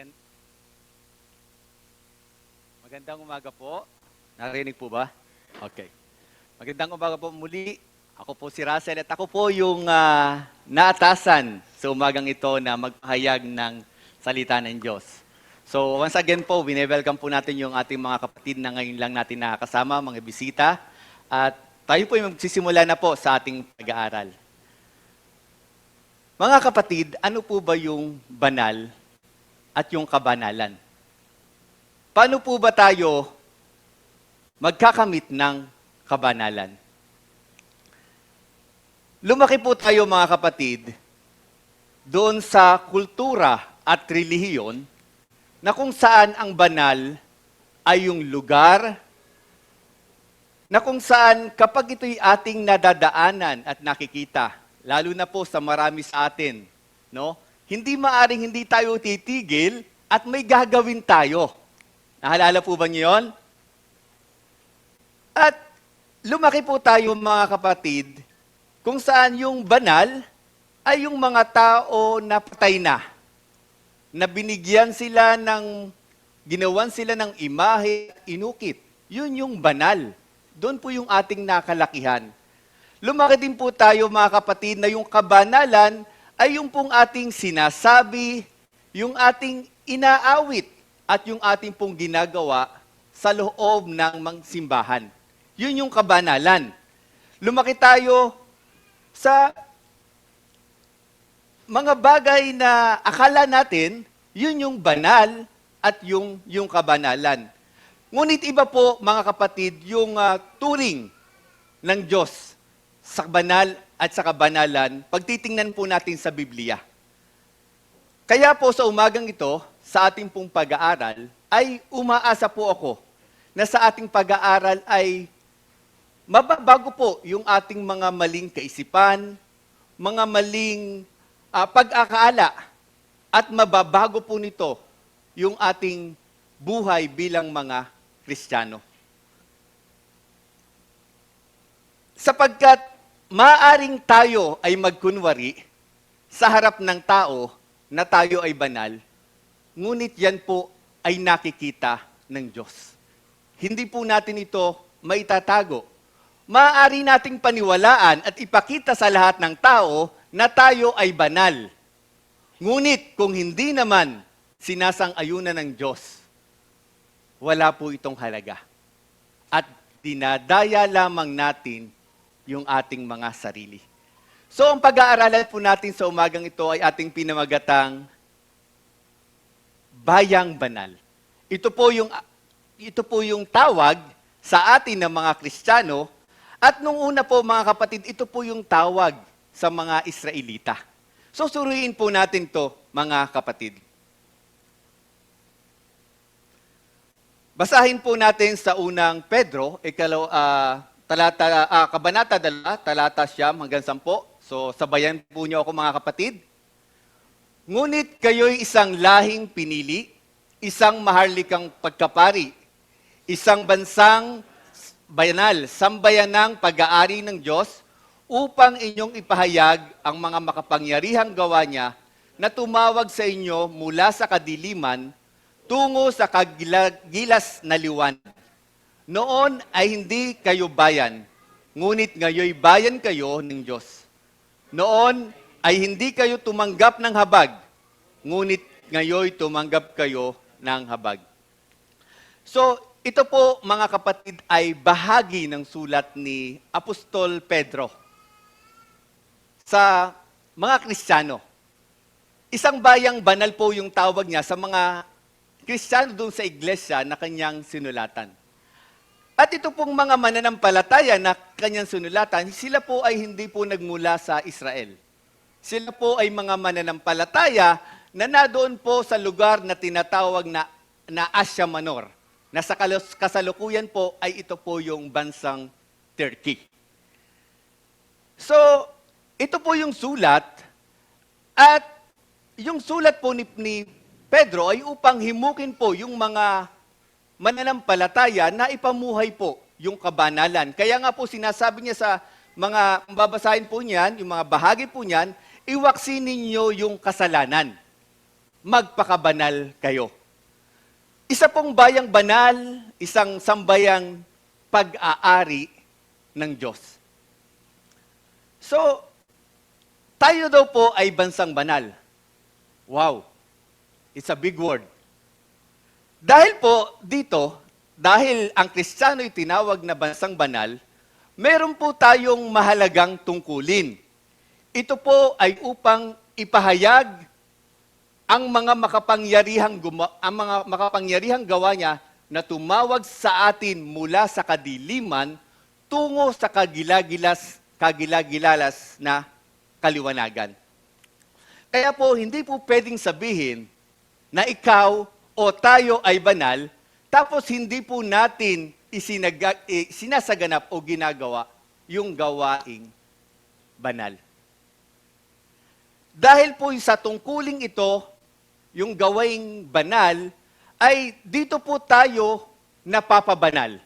Magand- Magandang umaga po. Narinig po ba? Okay. Magandang umaga po muli. Ako po si Russell at ako po yung naatasan sa umagang ito na magpahayag ng salita ng Diyos. So once again po, welcome po natin yung ating mga kapatid na ngayon lang natin nakakasama, mga bisita. At tayo po yung magsisimula na po sa ating pag-aaral. Mga kapatid, ano po ba yung banal at yung kabanalan? Paano po ba tayo magkakamit ng kabanalan? Lumaki po tayo mga kapatid doon sa kultura at relihiyon na kung saan ang banal ay yung lugar na kung saan kapag ito'y ating nadadaanan at nakikita, lalo na po sa marami sa atin, no? Hindi maaring hindi tayo titigil at may gagawin tayo. Nahalala po ba niyo yun? At lumaki po tayo mga kapatid kung saan yung banal ay yung mga tao na patay na binigyan sila ginawan sila ng imahe, inukit. Yun yung banal. Doon po yung ating nakalakihan. Lumaki din po tayo mga kapatid na yung kabanalan ay yung pong ating sinasabi, yung ating inaawit, at yung ating pong ginagawa sa loob ng simbahan. Yun yung kabanalan. Lumaki tayo sa mga bagay na akala natin, yun yung banal at yung kabanalan. Ngunit iba po, mga kapatid, yung turing ng Diyos sa banal at sa kabanalan, pagtitingnan po natin sa Biblia. Kaya po sa umagang ito, sa ating pong pag-aaral, ay umaasa po ako na sa ating pag-aaral ay mababago po yung ating mga maling kaisipan, mga maling pag-akaala, at mababago po nito yung ating buhay bilang mga Kristiyano. Sapagkat maaring tayo ay magkunwari sa harap ng tao na tayo ay banal, ngunit yan po ay nakikita ng Diyos. Hindi po natin ito maitatago. Maaari nating paniwalaan at ipakita sa lahat ng tao na tayo ay banal. Ngunit kung hindi naman sinasang-ayunan ng Diyos, wala po itong halaga. At dinadaya lamang natin yung ating mga sarili. So ang pag-aaralan po natin sa umagang ito ay ating pinamagatang Bayang Banal. Ito po yung tawag sa atin ng mga Kristiyano, at nung una po mga kapatid, ito po yung tawag sa mga Israelita. So suriin po natin to mga kapatid. Basahin po natin sa unang Pedro, kabanata 2, talata 9 hanggang 10. So sabayan po niyo ako mga kapatid. Ngunit kayo'y isang lahing pinili, isang maharlikang pagkapari, isang bansang banal, sambayanang pag-aari ng Diyos, upang inyong ipahayag ang mga makapangyarihang gawa niya na tumawag sa inyo mula sa kadiliman tungo sa kagilas na liwanag. Noon ay hindi kayo bayan, ngunit ngayoy bayan kayo ng Diyos. Noon ay hindi kayo tumanggap ng habag, ngunit ngayoy tumanggap kayo ng habag. So, ito po mga kapatid ay bahagi ng sulat ni Apostol Pedro sa mga Kristiyano. Isang bayang banal po yung tawag niya sa mga Kristiyano doon sa iglesia na kanyang sinulatan. At ito pong mga mananampalataya na kanyang sinulatan, sila po ay hindi po nagmula sa Israel. Sila po ay mga mananampalataya na nadoon po sa lugar na tinatawag na Asia Minor, na sa kasalukuyan po ay ito po yung bansang Turkey. So, ito po yung sulat, at yung sulat po ni Pedro ay upang himukin po yung mga mananampalataya na ipamuhay po yung kabanalan. Kaya nga po sinasabi niya sa mga babasahin po niyan, yung mga bahagi po niyan, iwaksin ninyo yung kasalanan. magpakabanal kayo. Isa pong bayang banal, isang sambayang pag-aari ng Diyos. So, tayo daw po ay bansang banal. Wow, it's a big word. Dahil po dito, dahil ang Kristiyano'y tinawag na bansang banal, meron po tayong mahalagang tungkulin. Ito po ay upang ipahayag ang mga makapangyarihang gawa niya na tumawag sa atin mula sa kadiliman tungo sa kagilagilalas na kaliwanagan. Kaya po, hindi po pwedeng sabihin na ikaw o tayo ay banal, tapos hindi po natin sinasaganap o ginagawa yung gawaing banal. Dahil po sa tungkuling ito, yung gawaing banal, ay dito po tayo napapabanal.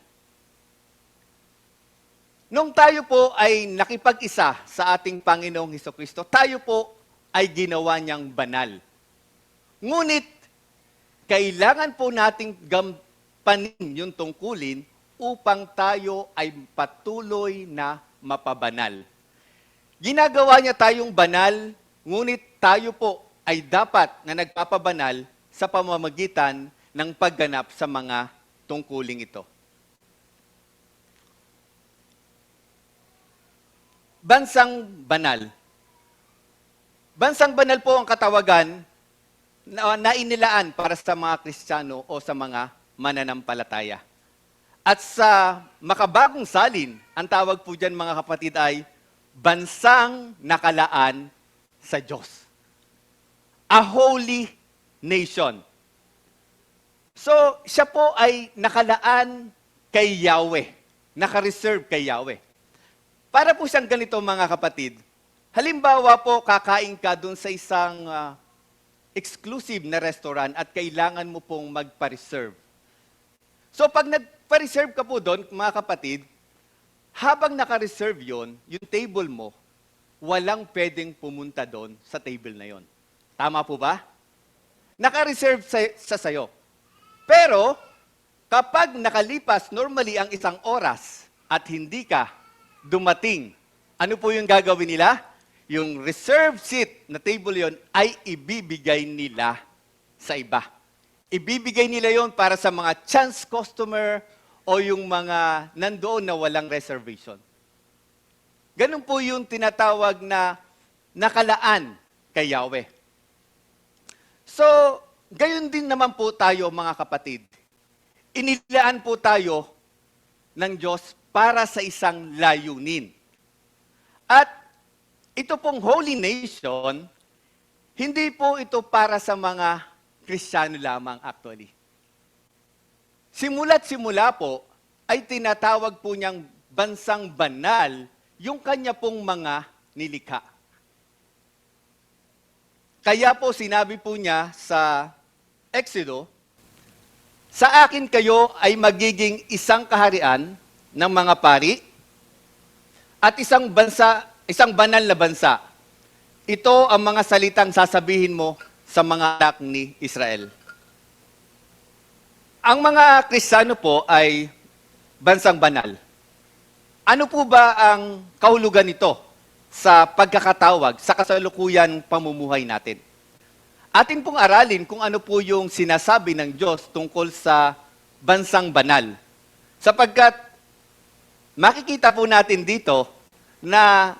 Nung tayo po ay nakipag-isa sa ating Panginoong Hesukristo, tayo po ay ginawa niyang banal. Ngunit, kailangan po nating gampanin yung tungkulin upang tayo ay patuloy na mapabanal. Ginagawa niya tayong banal, ngunit tayo po ay dapat na nagpapabanal sa pamamagitan ng pagganap sa mga tungkuling ito. Bansang banal. Bansang banal po ang katawagan na inilaan para sa mga Kristiyano o sa mga mananampalataya. At sa makabagong salin, ang tawag po dyan mga kapatid ay bansang nakalaan sa Diyos. A holy nation. So, siya po ay nakalaan kay Yahweh. Naka-reserve kay Yahweh. Para po siyang ganito mga kapatid. Halimbawa po, kakain ka dun sa isang exclusive na restaurant at kailangan mo pong magpa-reserve. So, pag nagpa-reserve ka po doon, mga kapatid, habang naka-reserve yon, yung table mo, walang pwedeng pumunta doon sa table na yon. Tama po ba? Naka-reserve sa sayo. Pero, kapag nakalipas normally ang isang oras at hindi ka dumating, ano po yung gagawin nila? Yung reserve seat na table yon ay ibibigay nila sa iba. Ibibigay nila yon para sa mga chance customer o yung mga nandoon na walang reservation. Ganun po yung tinatawag na nakalaan kay Yahweh. So, gayon din naman po tayo mga kapatid. Inilaan po tayo ng Diyos para sa isang layunin. At ito pong holy nation, hindi po ito para sa mga Kristiyano lamang actually. Simula't simula po, ay tinatawag po niyang bansang banal yung kanya pong mga nilikha. Kaya po sinabi po niya sa Exodo, sa akin kayo ay magiging isang kaharian ng mga pari at isang banal na bansa. Ito ang mga salitang sasabihin mo sa mga anak ni Israel. Ang mga Kristiyano po ay bansang banal. Ano po ba ang kahulugan nito sa pagkakatawag, sa kasalukuyan pamumuhay natin? Atin pong aralin kung ano po yung sinasabi ng Diyos tungkol sa bansang banal. Sapagkat makikita po natin dito na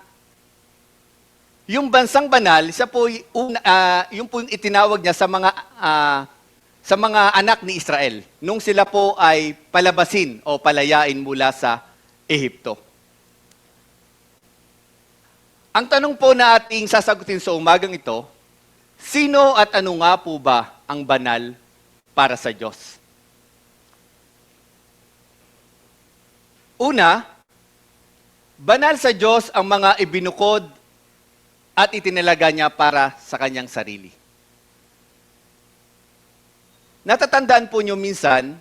yung bansang banal, siya po yung po yung itinawag niya sa mga anak ni Israel nung sila po ay palabasin o palayain mula sa Ehipto. Ang tanong po na ating sasagutin sa umagang ito, sino at ano nga po ba ang banal para sa Diyos? Una, banal sa Diyos ang mga ibinukod at itinalaga niya para sa kanyang sarili. Natatandaan po niyo minsan,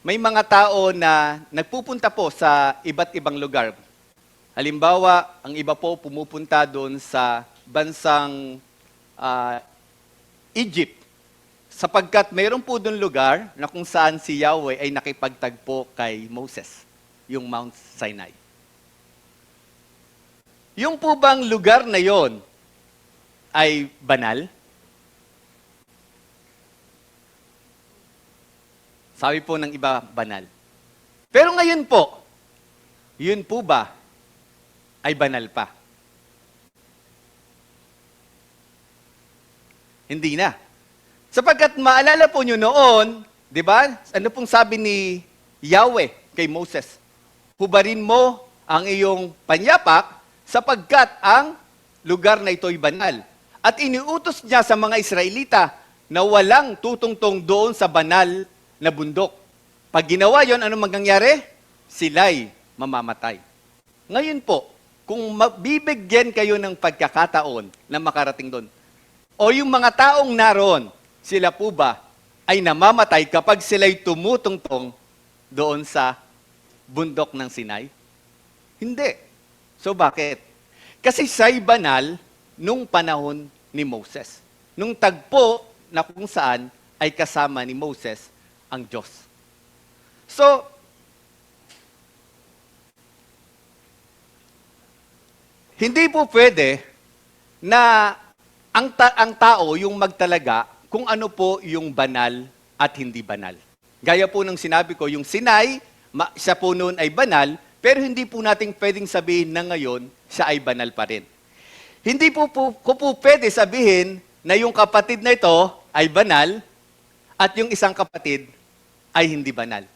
may mga tao na nagpupunta po sa iba't ibang lugar. Halimbawa, ang iba po pumupunta doon sa bansang Egypt. Sapagkat mayroon po doon lugar na kung saan si Yahweh ay nakipagtagpo kay Moses, yung Mount Sinai. Yung po bang lugar na yon ay banal? Sabi po ng iba, banal. Pero ngayon po, yun po ba ay banal pa? Hindi na. Sapagkat maalala po nyo noon, di ba? Ano pong sabi ni Yahweh kay Moses? Hubarin mo ang iyong panyapak sapagkat ang lugar na ito'y banal. At iniutos niya sa mga Israelita na walang tutungtong doon sa banal na bundok. Pag ginawa yon, ano mangyayari? Sila'y mamamatay. Ngayon po, kung bibigyan kayo ng pagkakataon na makarating doon, o yung mga taong naroon, sila po ba ay namamatay kapag sila'y tumutungtong doon sa bundok ng Sinai? Hindi. So bakit? Kasi siya'y banal nung panahon ni Moses. Nung tagpo na kung saan ay kasama ni Moses ang Diyos. So, hindi po pwede na ang tao yung magtalaga kung ano po yung banal at hindi banal. Gaya po ng sinabi ko, yung Sinai, siya po noon ay banal, pero hindi po natin pwedeng sabihin na ngayon siya ay banal pa rin. Hindi po pwede sabihin na yung kapatid na ito ay banal at yung isang kapatid ay hindi banal.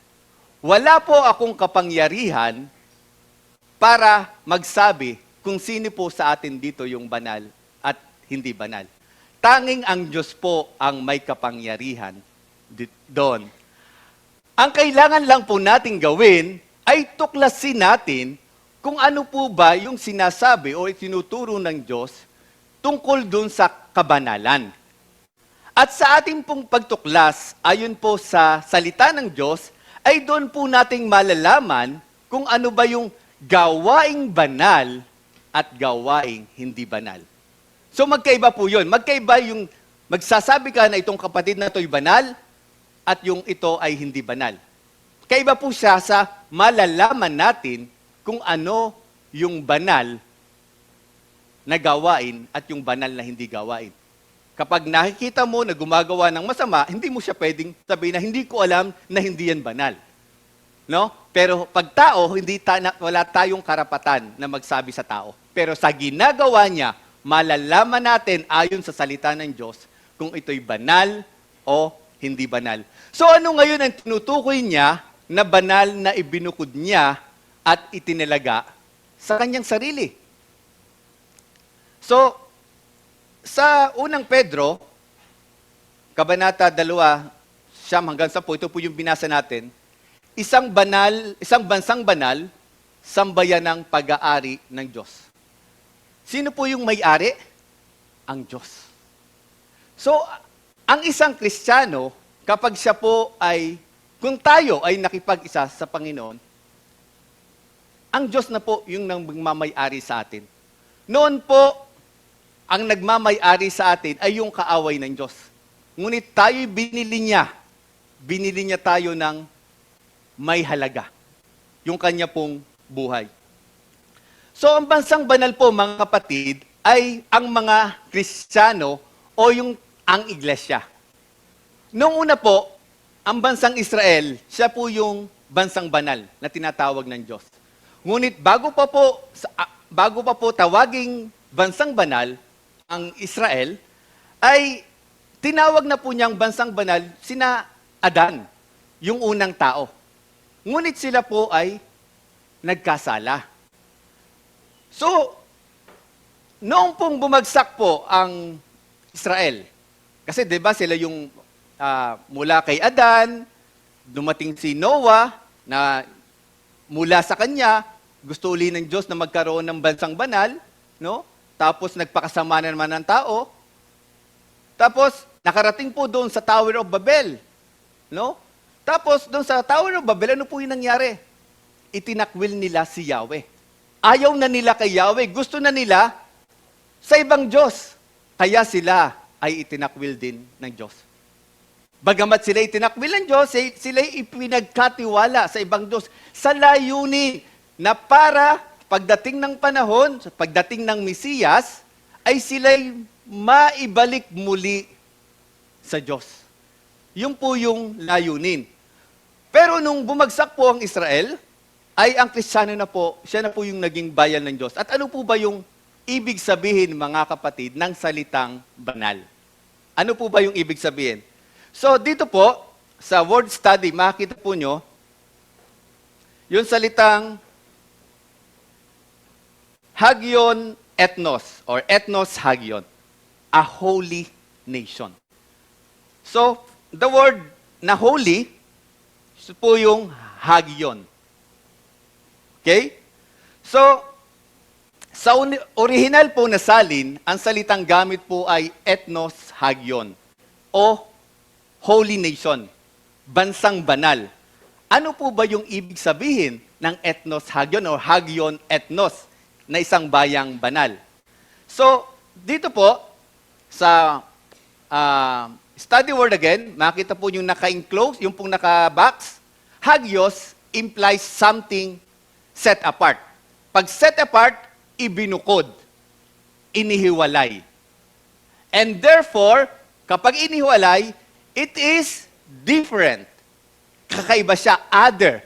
Wala po akong kapangyarihan para magsabi kung sino po sa atin dito yung banal at hindi banal. Tanging ang Diyos po ang may kapangyarihan doon. Ang kailangan lang po nating gawin ay tuklasin natin kung ano po ba yung sinasabi o itinuturo ng Diyos tungkol doon sa kabanalan. At sa ating pong pagtuklas, ayon po sa salita ng Diyos, ay doon po nating malalaman kung ano ba yung gawaing banal at gawaing hindi banal. So magkaiba po yun. Magkaiba yung magsasabi ka na itong kapatid na ito'y banal at yung ito ay hindi banal. Kaiba po siya sa malalaman natin kung ano yung banal na gawain at yung banal na hindi gawain. Kapag nakikita mo na gumagawa ng masama, hindi mo siya pwedeng sabihin na hindi ko alam na hindi yan banal. No? Pero pag tao, wala tayong karapatan na magsabi sa tao. Pero sa ginagawa niya, malalaman natin ayon sa salita ng Diyos kung ito'y banal o hindi banal. So ano ngayon ang tinutukoy niya na banal na ibinukod niya at itinalaga sa kanyang sarili? So, sa unang Pedro, Kabanata 2, siyam hanggang 10, ito po yung binasa natin, isang bansang banal, sambayan ng pag-aari ng Diyos. Sino po yung may-ari? Ang Diyos. So, ang isang Kristiyano, kapag siya po ay, kung tayo ay nakipag-isa sa Panginoon, ang Diyos na po yung nagmamay-ari sa atin. Noon po, ang nagmamay-ari sa atin ay yung kaaway ng Diyos. Ngunit tayo'y binili niya. Binili niya tayo ng may halaga. Yung kanya pong buhay. So, ang bansang banal po, mga kapatid, ay ang mga Kristiyano o ang iglesia. Noong una po, ang bansang Israel, siya po yung bansang banal na tinatawag ng Diyos. Ngunit bago pa po tawaging bansang banal, ang Israel, ay tinawag na po niyang bansang banal sina Adan, yung unang tao. Ngunit sila po ay nagkasala. So, noong pong bumagsak po ang Israel, kasi 'di ba sila yung mula kay Adan, dumating si Noah na mula sa kanya gusto uli ng Diyos na magkaroon ng bansang banal, no? Tapos nagpakasama na naman ng tao. Tapos nakarating po doon sa Tower of Babel, no? Tapos doon sa Tower of Babel, ano po yung nangyari? Itinakwil nila si Yahweh. Ayaw na nila kay Yahweh. Gusto na nila sa ibang Diyos. Kaya sila ay itinakwil din ng Diyos. Bagamat sila itinakwil ng Diyos, sila ipinagkatiwala sa ibang Diyos sa layunin na para pagdating ng panahon, pagdating ng Mesiyas, ay sila'y maibalik muli sa Diyos. Yun po yung layunin. Pero nung bumagsak po ang Israel, ay ang Kristiyano na po, siya na po yung naging bayan ng Diyos. At ano po ba yung ibig sabihin, mga kapatid, ng salitang banal? Ano po ba yung ibig sabihin? So, dito po, sa word study, makikita po nyo, yung salitang Hagion Ethnos, or Ethnos Hagion, a holy nation. So, the word na holy, ito po yung Hagion. Okay? So, sa original po na salin, ang salitang gamit po ay Ethnos Hagion, o holy nation, bansang banal. Ano po ba yung ibig sabihin ng Ethnos Hagion o Hagion Ethnos na isang bayang banal? So, dito po, sa study word again, makita po yung naka-enclose, yung pong naka-box. Hagios implies something set apart. Pag set apart, ibinukod, inihiwalay. And therefore, kapag inihiwalay, it is different. Kakaiba siya, other.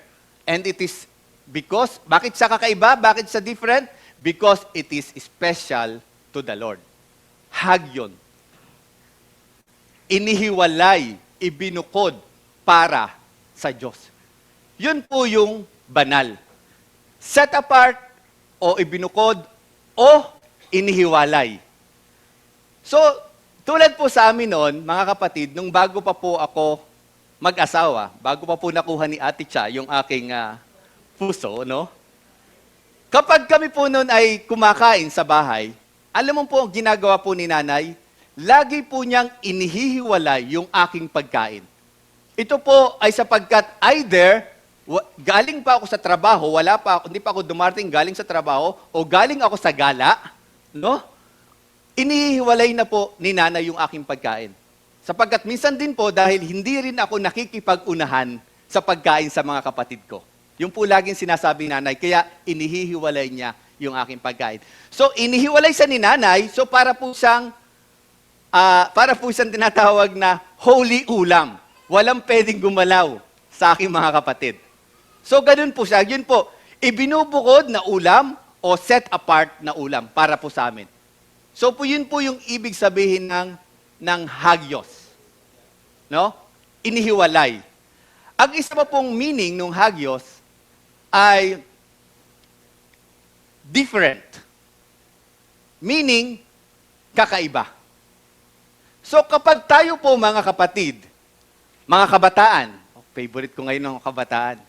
And it is because, bakit siya kakaiba? Bakit siya different? Because it is special to the Lord. Hagion. Inihiwalay, ibinukod para sa Diyos. Yun po yung banal. Set apart, o ibinukod, o inihiwalay. So, tulad po sa amin noon, mga kapatid, nung bago pa po ako mag-asawa, bago pa po nakuha ni Ate Cha yung aking puso, no? Kapag kami po noon ay kumakain sa bahay, alam mo po ang ginagawa po ni nanay, lagi po niyang inihihiwalay yung aking pagkain. Ito po ay sapagkat either galing pa ako sa trabaho, hindi pa ako dumarating galing sa trabaho, o galing ako sa gala, no? Inihiwalay na po ni nanay yung aking pagkain. Sapagkat minsan din po, dahil hindi rin ako nakikipag-unahan sa pagkain sa mga kapatid ko. Yung po laging sinasabi ni nanay, kaya inihihiwalay niya yung aking pagkain. So, inihiwalay sa ni nanay, so para po siyang tinatawag na holy ulam. Walang pwedeng gumalaw sa aking mga kapatid. So, ganun po siya. Yun po, ibinubukod na ulam o set apart na ulam para po sa amin. So, yun po yung ibig sabihin ng hagios. No? Inihiwalay. Ang isa pa pong meaning ng hagios ay different. Meaning, kakaiba. So, kapag tayo po mga kapatid, mga kabataan, favorite ko ngayon ng kabataan,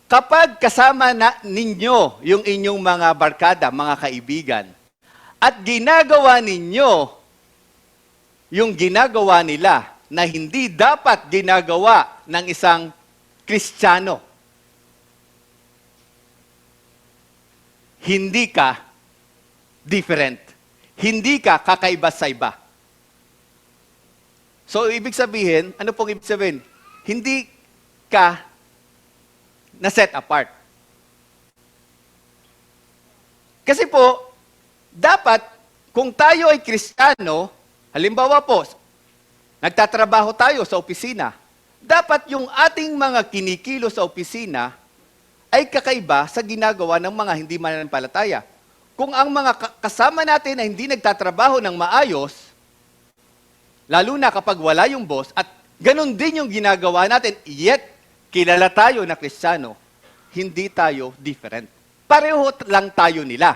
kapag kasama ninyo yung inyong mga barkada, mga kaibigan, at ginagawa ninyo yung ginagawa nila na hindi dapat ginagawa ng isang Kristiyano, hindi ka different. Hindi ka kakaiba sa iba. So, ibig sabihin, ano pong ibig sabihin? Hindi ka na-set apart. Kasi po, dapat, kung tayo ay Kristiyano, halimbawa po, nagtatrabaho tayo sa opisina, dapat yung ating mga kinikilo sa opisina ay kakaiba sa ginagawa ng mga hindi mananampalataya. Kung ang mga kasama natin ay hindi nagtatrabaho ng maayos, lalo na kapag wala yung boss, at ganun din yung ginagawa natin, yet kilala tayo na Kristiyano, hindi tayo different. Pareho lang tayo nila.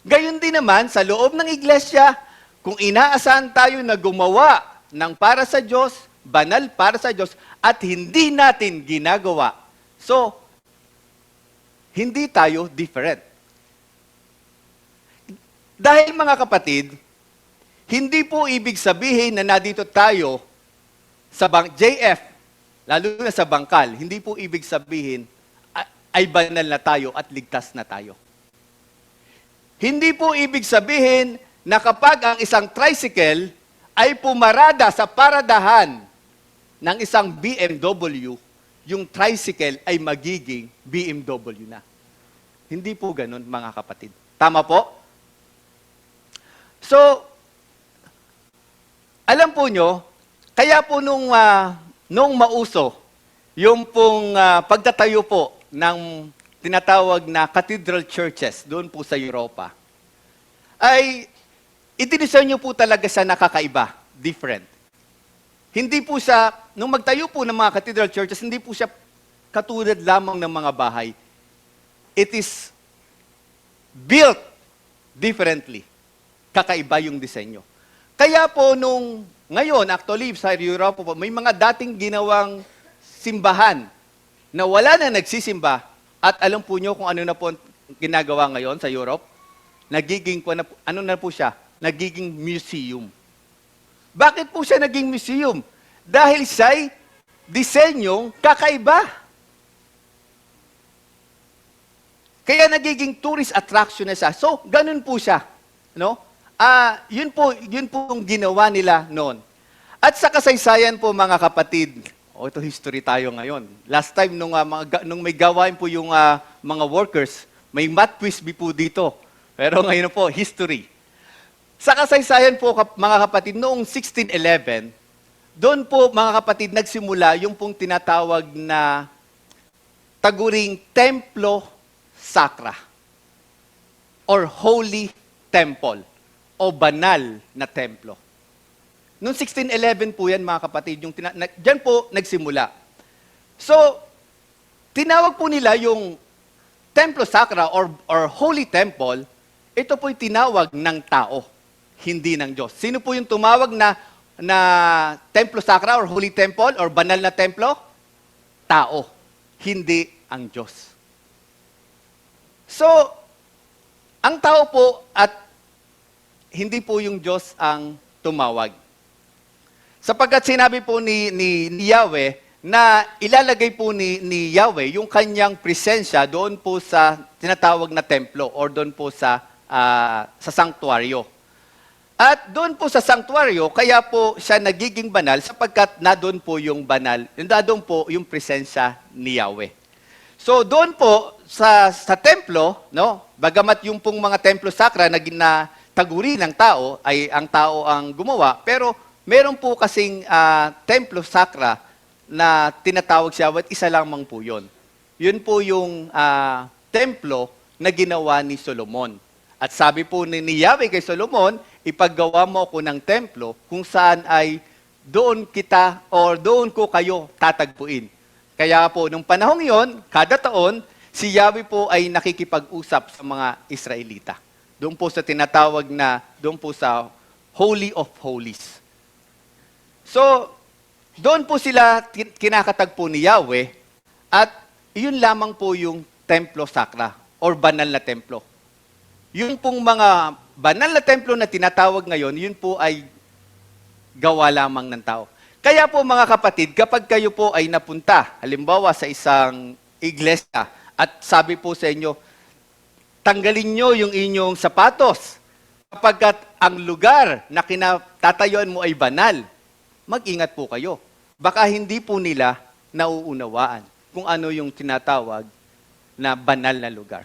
Gayon din naman, sa loob ng iglesia, kung inaasahan tayo na gumawa ng para sa Diyos, banal para sa Diyos, at hindi natin ginagawa, so, hindi tayo different. Dahil mga kapatid, hindi po ibig sabihin na nandito tayo sa JF, lalo na sa bangkal, hindi po ibig sabihin ay banal na tayo at ligtas na tayo. Hindi po ibig sabihin na kapag ang isang tricycle ay pumarada sa paradahan ng isang BMW, yung tricycle ay magiging BMW na. Hindi po ganun, mga kapatid. Tama po? So, alam po nyo, kaya po nung mauso, yung pong pagtatayo po ng tinatawag na cathedral churches doon po sa Europa, ay idinisenyo po talaga siya nakakaiba, different. Hindi po siya, nung magtayo po ng mga cathedral churches, hindi po siya katulad lamang ng mga bahay. It is built differently. Kakaiba yung disenyo. Kaya po ngayon, actually, sa Europe po, may mga dating ginawang simbahan na wala na nagsisimba. At alam po nyo kung ano na po ginagawa ngayon sa Europe? Ano na po siya? Nagiging museum. Bakit po siya naging museum? Dahil siya'y disenyong kakaiba. Kaya nagiging tourist attraction na siya. So, ganun po siya. No? Yun po yung ginawa nila noon. At sa kasaysayan po, mga kapatid, ito history tayo ngayon. Last time, nung may gawain po yung mga workers, may math quiz po dito. Pero ngayon po, history. Sa kasaysayan po, mga kapatid, noong 1611, doon po, mga kapatid, nagsimula yung pong tinatawag na taguring Templo Sacra or Holy Temple o banal na templo. Noong 1611 po yan, mga kapatid, dyan po nagsimula. So, tinawag po nila yung Templo Sacra or Holy Temple, ito po'y tinawag ng tao, hindi ng Diyos. Sino po yung tumawag na Templo Sacra or Holy Temple or banal na templo? Tao, hindi ang Diyos. So, ang tao po at hindi po yung Diyos ang tumawag. Sapagkat sinabi po ni Yahweh na ilalagay po ni Yahweh yung kanyang presensya doon po sa tinatawag na templo or doon po sa sanctuaryo. At doon po sa sanctuaryo, kaya po siya nagiging banal sapagkat nadoon po yung banal, nadoon po yung presensya ni Yahweh. So doon po sa templo, no, bagamat yung pong mga templo sakra na taguri ng tao ay ang tao ang gumawa, pero meron po kasing templo sakra na tinatawag siya at isa lamang po yun. Yun po yung templo na ginawa ni Solomon. At sabi po ni Yahweh kay Solomon, ipaggawa mo ako ng templo kung saan ay doon kita or doon ko kayo tatagpuin. Kaya po, nung panahong yon, kada taon, si Yahweh po ay nakikipag-usap sa mga Israelita. Doon po sa tinatawag doon po sa Holy of Holies. So, doon po sila kinakatagpo ni Yahweh at iyon lamang po yung Templo Sacra or banal na templo. Yung pong mga banal na templo na tinatawag ngayon, yun po ay gawa lamang ng tao. Kaya po mga kapatid, kapag kayo po ay napunta, halimbawa sa isang iglesia, at sabi po sa inyo, tanggalin nyo yung inyong sapatos, kapagkat ang lugar na kinatatayuan mo ay banal, mag-ingat po kayo. Baka hindi po nila nauunawaan kung ano yung tinatawag na banal na lugar.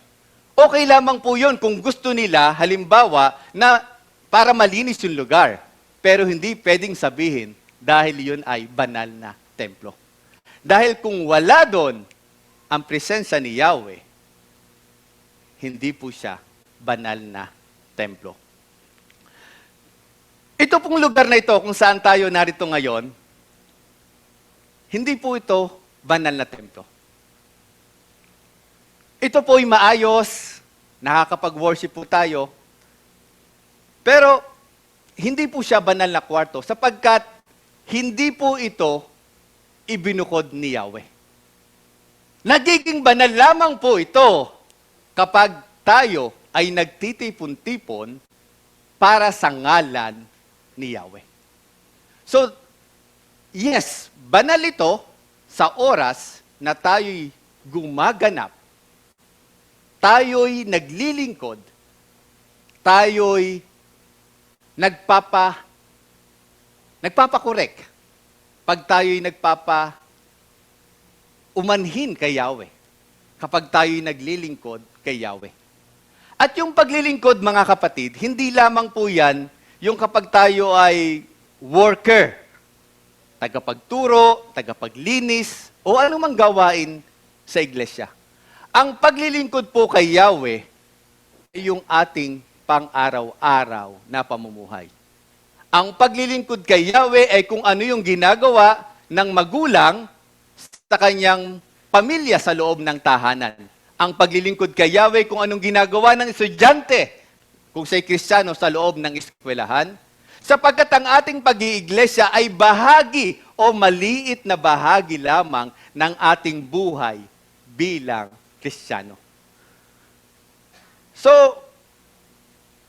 Okay lamang po yun kung gusto nila, halimbawa, na para malinis yung lugar. Pero hindi pwedeng sabihin dahil yun ay banal na templo. Dahil kung wala doon ang presensya ni Yahweh, hindi po siya banal na templo. Ito pong lugar na ito kung saan tayo narito ngayon, hindi po ito banal na templo. Ito po ay maayos, nakakapag-worship po tayo, pero hindi po siya banal na kwarto sapagkat hindi po ito ibinukod ni Yahweh. Nagiging banal lamang po ito kapag tayo ay nagtitipon-tipon para sa ngalan ni Yahweh. So, yes, banal ito sa oras na tayo'y gumaganap, tayo'y naglilingkod, tayo'y nagpapakorek pag tayo'y umanhin kay Yahweh, kapag tayo'y naglilingkod kay Yahweh. At yung paglilingkod, mga kapatid, hindi lamang po yan yung kapag tayo ay worker, tagapagturo, tagapaglinis, o anumang gawain sa iglesia. Ang paglilingkod po kay Yahweh ay yung ating pang-araw-araw na pamumuhay. Ang paglilingkod kay Yahweh ay kung ano yung ginagawa ng magulang sa kanyang pamilya sa loob ng tahanan. Ang paglilingkod kay Yahweh kung anong ginagawa ng estudyante kung siya'y Kristiyano sa loob ng eskwelahan. Sapagkat ang ating pag-iiglesia ay bahagi o maliit na bahagi lamang ng ating buhay bilang Kristiyano. So,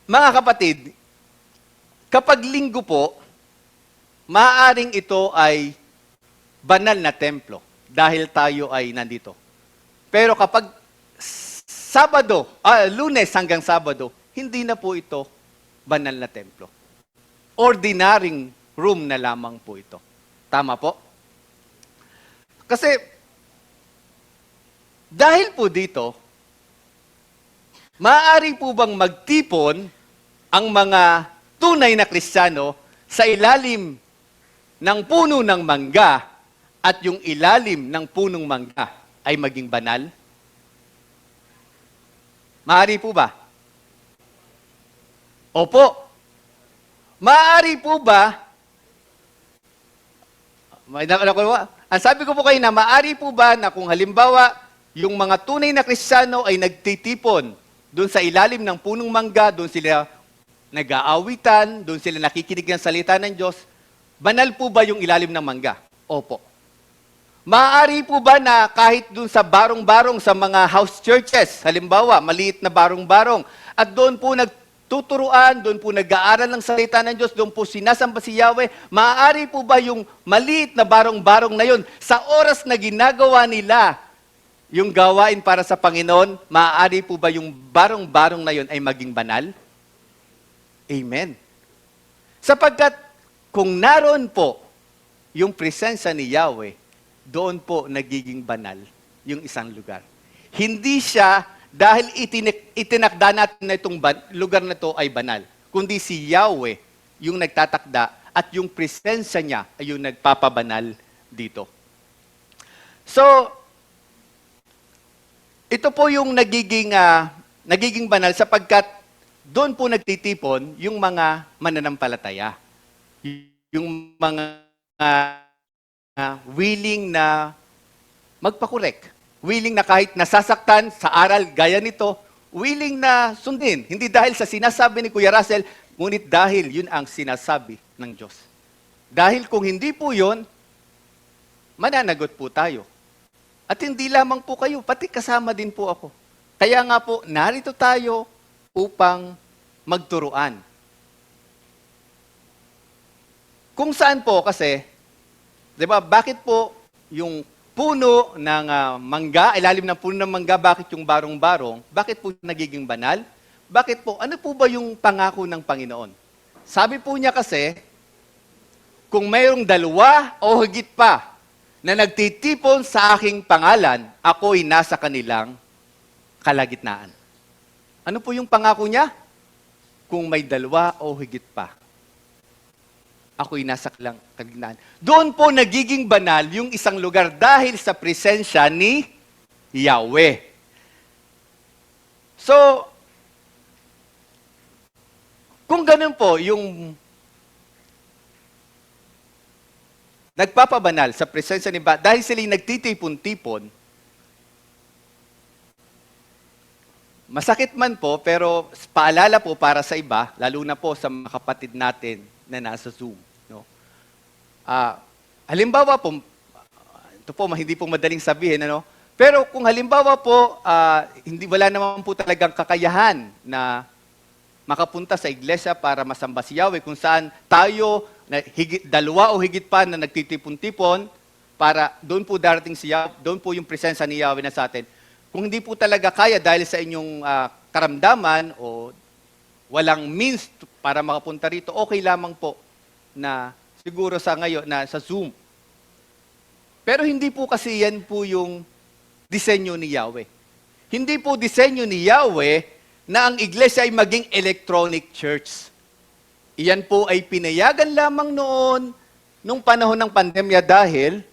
mga kapatid, kapag linggo po, maaaring ito ay banal na templo dahil tayo ay nandito. Pero kapag Lunes hanggang Sabado, hindi na po ito banal na templo. Ordinaryong room na lamang po ito. Tama po? Kasi, dahil po dito, maaari po bang magtipon ang mga tunay na Kristiyano sa ilalim ng puno ng mangga at yung ilalim ng punong mangga ay maging banal? Maaari po ba? Opo. Maaari po ba? Ang sabi ko po kayo na maaari po ba na kung halimbawa yung mga tunay na Kristiyano ay nagtitipon doon sa ilalim ng punong mangga, doon sila nag-aawitan, doon sila nakikinig ng salita ng Diyos, banal po ba yung ilalim ng mangga? Opo. Maaari po ba na kahit doon sa barong-barong sa mga house churches, halimbawa, maliit na barong-barong, at doon po nagtuturuan, doon po nag-aaral ng salita ng Diyos, doon po sinasamba si Yahweh, maaari po ba yung maliit na barong-barong na yun, sa oras na ginagawa nila yung gawain para sa Panginoon, maaari po ba yung barong-barong na yun ay maging banal? Amen. Sapagkat kung naroon po yung presensya ni Yahweh, doon po nagiging banal yung isang lugar. Hindi siya dahil itinakda natin na itong lugar na to ay banal, kundi si Yahweh yung nagtatakda at yung presensya niya ay yung nagpapabanal dito. So, ito po yung nagiging banal sapagkat doon po nagtitipon yung mga mananampalataya. Yung mga willing na magpakorek. Willing na kahit nasasaktan sa aral gaya nito, willing na sundin. Hindi dahil sa sinasabi ni Kuya Russell, ngunit dahil yun ang sinasabi ng Diyos. Dahil kung hindi po yun, mananagot po tayo. At hindi lamang po kayo, pati kasama din po ako. Kaya nga po, narito tayo upang magturuan. Kung saan po kasi, di ba, bakit po yung puno ng mangga, ilalim ng puno ng mangga, bakit yung barong-barong, bakit po nagiging banal? Bakit po, ano po ba yung pangako ng Panginoon? Sabi po niya kasi, kung mayroong dalawa o higit pa na nagtitipon sa aking pangalan, ako'y nasa kanilang kalagitnaan. Ano po yung pangako niya? Kung may dalawa o higit pa, ako'y nasa kalagitnaan. Doon po nagiging banal yung isang lugar dahil sa presensya ni Yahweh. So, kung ganun po, yung nagpapabanal sa presensya ni Yahweh, dahil sila nagtitipon-tipon, masakit man po, pero paalala po para sa iba, lalo na po sa mga kapatid natin na nasa Zoom. No? Halimbawa po, ito po, hindi po madaling sabihin, ano? Pero kung halimbawa po, wala naman po talagang kakayahan na makapunta sa iglesia para masamba si Yahweh, kung saan tayo, dalawa o higit pa na nagtitipon-tipon, para doon po darating si Yahweh, doon po yung presensya ni Yahweh na sa atin. Kung hindi po talaga kaya dahil sa inyong karamdaman o walang means para makapunta rito, okay lamang po na siguro sa ngayon na sa Zoom. Pero hindi po kasi yan po yung disenyo ni Yahweh. Hindi po disenyo ni Yahweh na ang iglesia ay maging electronic church. Iyan po ay pinayagan lamang noon nung panahon ng pandemya dahil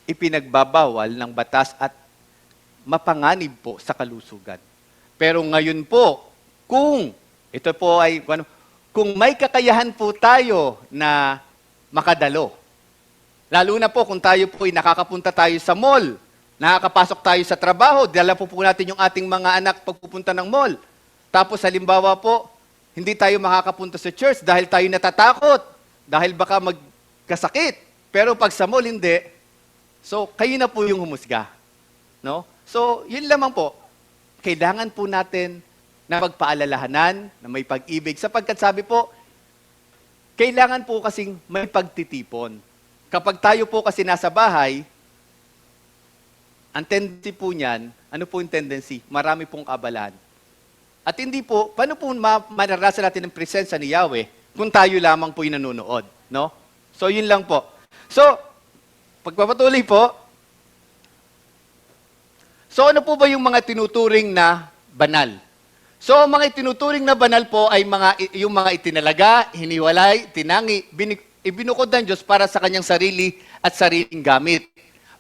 ipinagbabawal ng batas at mapanganib po sa kalusugan. Pero ngayon po, kung ito po ay kung may kakayahan po tayo na makadalo, lalo na po kung tayo po ay nakakapunta tayo sa mall, nakakapasok tayo sa trabaho, dala po natin yung ating mga anak pagpupunta ng mall. Tapos halimbawa po, hindi tayo makakapunta sa church dahil tayo natatakot, dahil baka magkasakit. Pero pag sa mall, hindi. So, kayo na po yung humusga. No? So, yun lamang po. Kailangan po natin na pagpaalalahanan, na may pag-ibig. Sapagkat sabi po, kailangan po kasing may pagtitipon. Kapag tayo po kasi nasa bahay, ang tendency po niyan, ano po yung tendency? Marami pong kabalaan. At hindi po, paano po mararasan natin ang presensya ni Yahweh kung tayo lamang po yung nanonood? No? So, yun lang po. So, pagpapatuloy po, so ano po ba yung mga tinuturing na banal? So, ang mga tinuturing na banal po ay yung mga itinalaga, hiniwalay, tinangi, ibinukod ng Diyos para sa kanyang sarili at sariling gamit.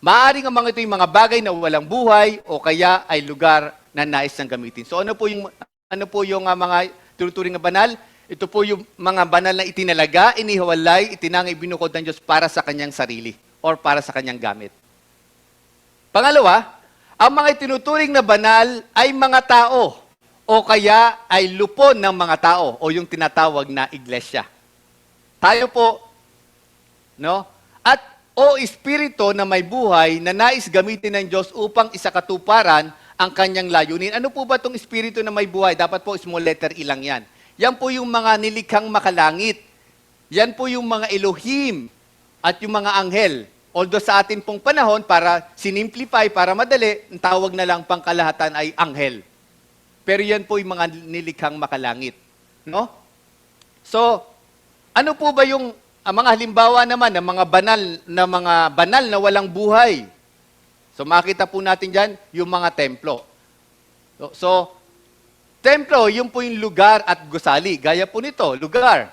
Maaaring ang mga ito yung mga bagay na walang buhay o kaya ay lugar na nais ng gamitin. So, ano po yung mga tinuturing na banal? Ito po yung mga banal na itinalaga, inihiwalay, itinangi, ibinukod ng Diyos para sa kanyang sarili or para sa kanyang gamit. Pangalawa, ang mga tinuturing na banal ay mga tao o kaya ay lupon ng mga tao o yung tinatawag na iglesia. Tayo po, no? At o espiritu na may buhay na nais gamitin ng Diyos upang isakatuparan ang kanyang layunin. Ano po ba itong espiritu na may buhay? Dapat po small letter E lang yan. Yan po yung mga nilikhang makalangit. Yan po yung mga Elohim at yung mga anghel. Although sa atin pong panahon, para sinimplify, para madali, ang tawag na lang pangkalahatan ay anghel. Pero yan po yung mga nilikhang makalangit. No? So, ano po ba yung mga halimbawa naman ng mga banal na walang buhay? So, makita po natin dyan yung mga templo. So, templo, yun po yung lugar at gusali. Gaya po nito, lugar.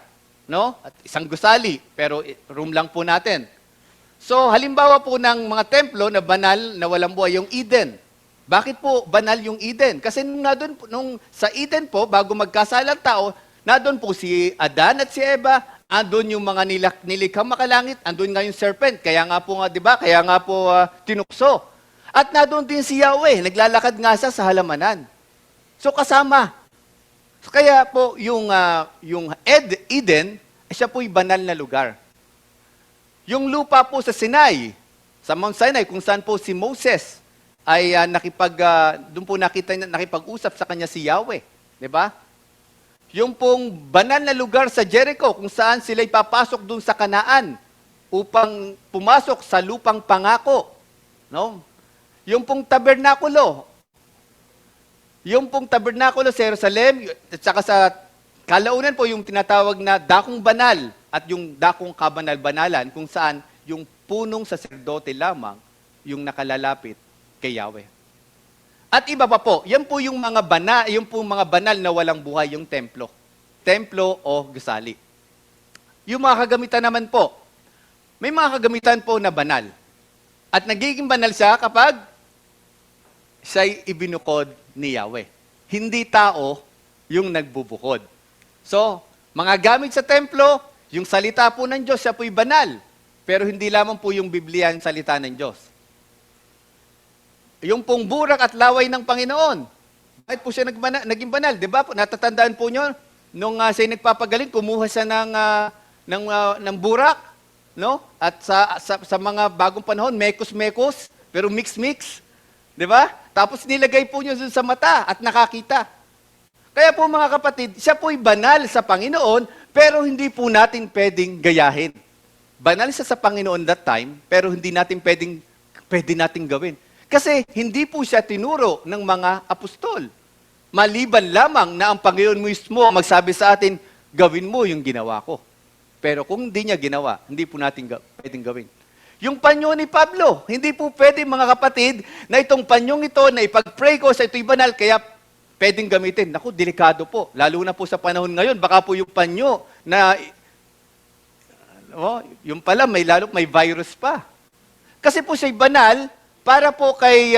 No? At isang gusali, pero room lang po natin. So, halimbawa po ng mga templo na banal na walang buhay, yung Eden. Bakit po banal yung Eden? Kasi sa Eden po, bago magkasala ang tao, nadun po si Adan at si Eva, andun yung mga nilikhang makalangit, andun nga yung serpent, kaya nga po di ba? Kaya nga po tinukso. At nadun din si Yahweh, naglalakad nga sa halamanan. So kasama. So, kaya po yung Eden, siya po yung banal na lugar. Yung lupa po sa Sinai, sa Mount Sinai, kung saan po si Moses ay doon po nakipag-usap sa kanya si Yahweh. Di ba? Yung pong banal na lugar sa Jericho, kung saan sila'y papasok doon sa Kanaan upang pumasok sa lupang pangako. No? Yung pong tabernakulo sa Jerusalem, at saka sa kalaunan po yung tinatawag na dakong banal at yung dakong kabanal-banalan kung saan yung punong saserdote lamang yung nakalalapit kay Yahweh. At iba pa po, yan po yung mga banal na walang buhay, yung templo. Templo o gusali. Yung mga kagamitan naman po, may mga kagamitan po na banal. At nagiging banal siya kapag siya'y ibinukod ni Yahweh. Hindi tao yung nagbubukod. So, mga gamit sa templo, yung salita po ng Diyos, siya po'y banal. Pero hindi lamang po yung Biblia ang salita ng Diyos. Yung pong burak at laway ng Panginoon. Bakit po siya naging banal? Di ba? Natatandaan po nyo, nung siya'y nagpapagaling, kumuha siya ng burak. No? At sa mga bagong panahon, mekos-mekos, pero mix-mix. Di ba? Tapos nilagay po niyo sa mata at nakakita. Kaya po mga kapatid, siya po'y banal sa Panginoon, pero hindi po natin pwedeng gayahin. Banal siya sa Panginoon that time, pero hindi natin pwede natin gawin. Kasi hindi po siya tinuro ng mga apostol. Maliban lamang na ang Panginoon mismo magsabi sa atin, gawin mo yung ginawa ko. Pero kung hindi niya ginawa, hindi po natin pwedeng gawin. Yung panyo ni Pablo, hindi po pwede mga kapatid na itong panyong ito na ipag-pray ko sa ito'y banal, kaya pwedeng gamitin. Naku, delikado po. Lalo na po sa panahon ngayon, baka po yung panyo na, yung pala, may virus pa. Kasi po siya'y banal para po kay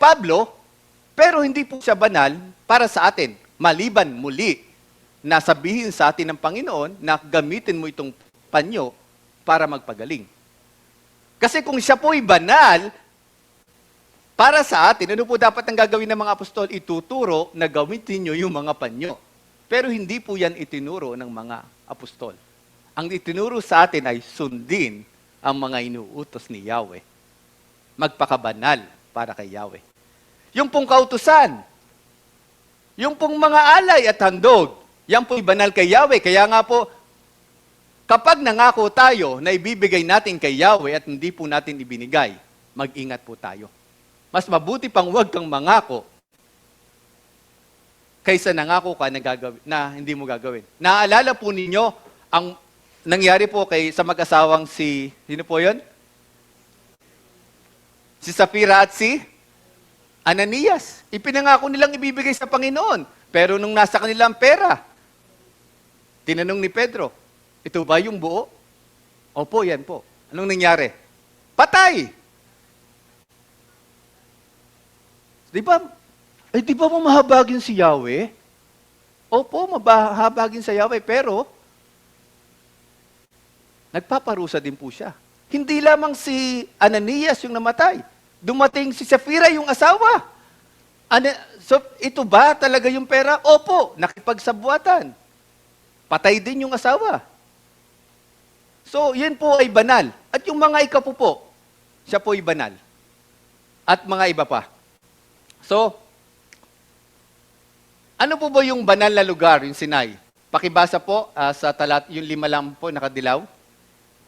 Pablo, pero hindi po siya banal para sa atin. Maliban muli na sabihin sa atin ng Panginoon na gamitin mo itong panyo para magpagaling. Kasi kung siya po'y banal, para sa atin, ano po dapat ang gagawin ng mga apostol? Ituturo na gamitin nyo yung mga panyo. Pero hindi po yan itinuro ng mga apostol. Ang itinuro sa atin ay sundin ang mga inuutos ni Yahweh. Magpakabanal para kay Yahweh. Yung pong kautusan, yung pong mga alay at handog, yan po'y banal kay Yahweh. Kaya nga po, kapag nangako tayo na ibibigay natin kay Yahweh at hindi po natin ibinigay, mag-ingat po tayo. Mas mabuti pang huwag kang mangako kaysa nangako ka na hindi mo gagawin. Naaalala po ninyo ang nangyari po sa mag-asawang sino po yun? Si Sapphira at si Ananias. Ipinangako nilang ibibigay sa Panginoon. Pero nung nasa kanila ang pera, tinanong ni Pedro, ito ba yung buo? Opo, yan po. Anong nangyari? Patay! Di ba mahabagin si Yahweh? Opo, mahabagin sa Yahweh, pero nagpaparusa din po siya. Hindi lamang si Ananias yung namatay. Dumating si Sapphira yung asawa. So, ito ba talaga yung pera? Opo, nakipagsabuatan. Patay din yung asawa. So, yan po ay banal. At yung mga ikapupo, siya po ay banal. At mga iba pa. So, ano po ba yung banal na lugar, yung Sinai? Pakibasa po sa talat, yung 5 lang po nakadilaw.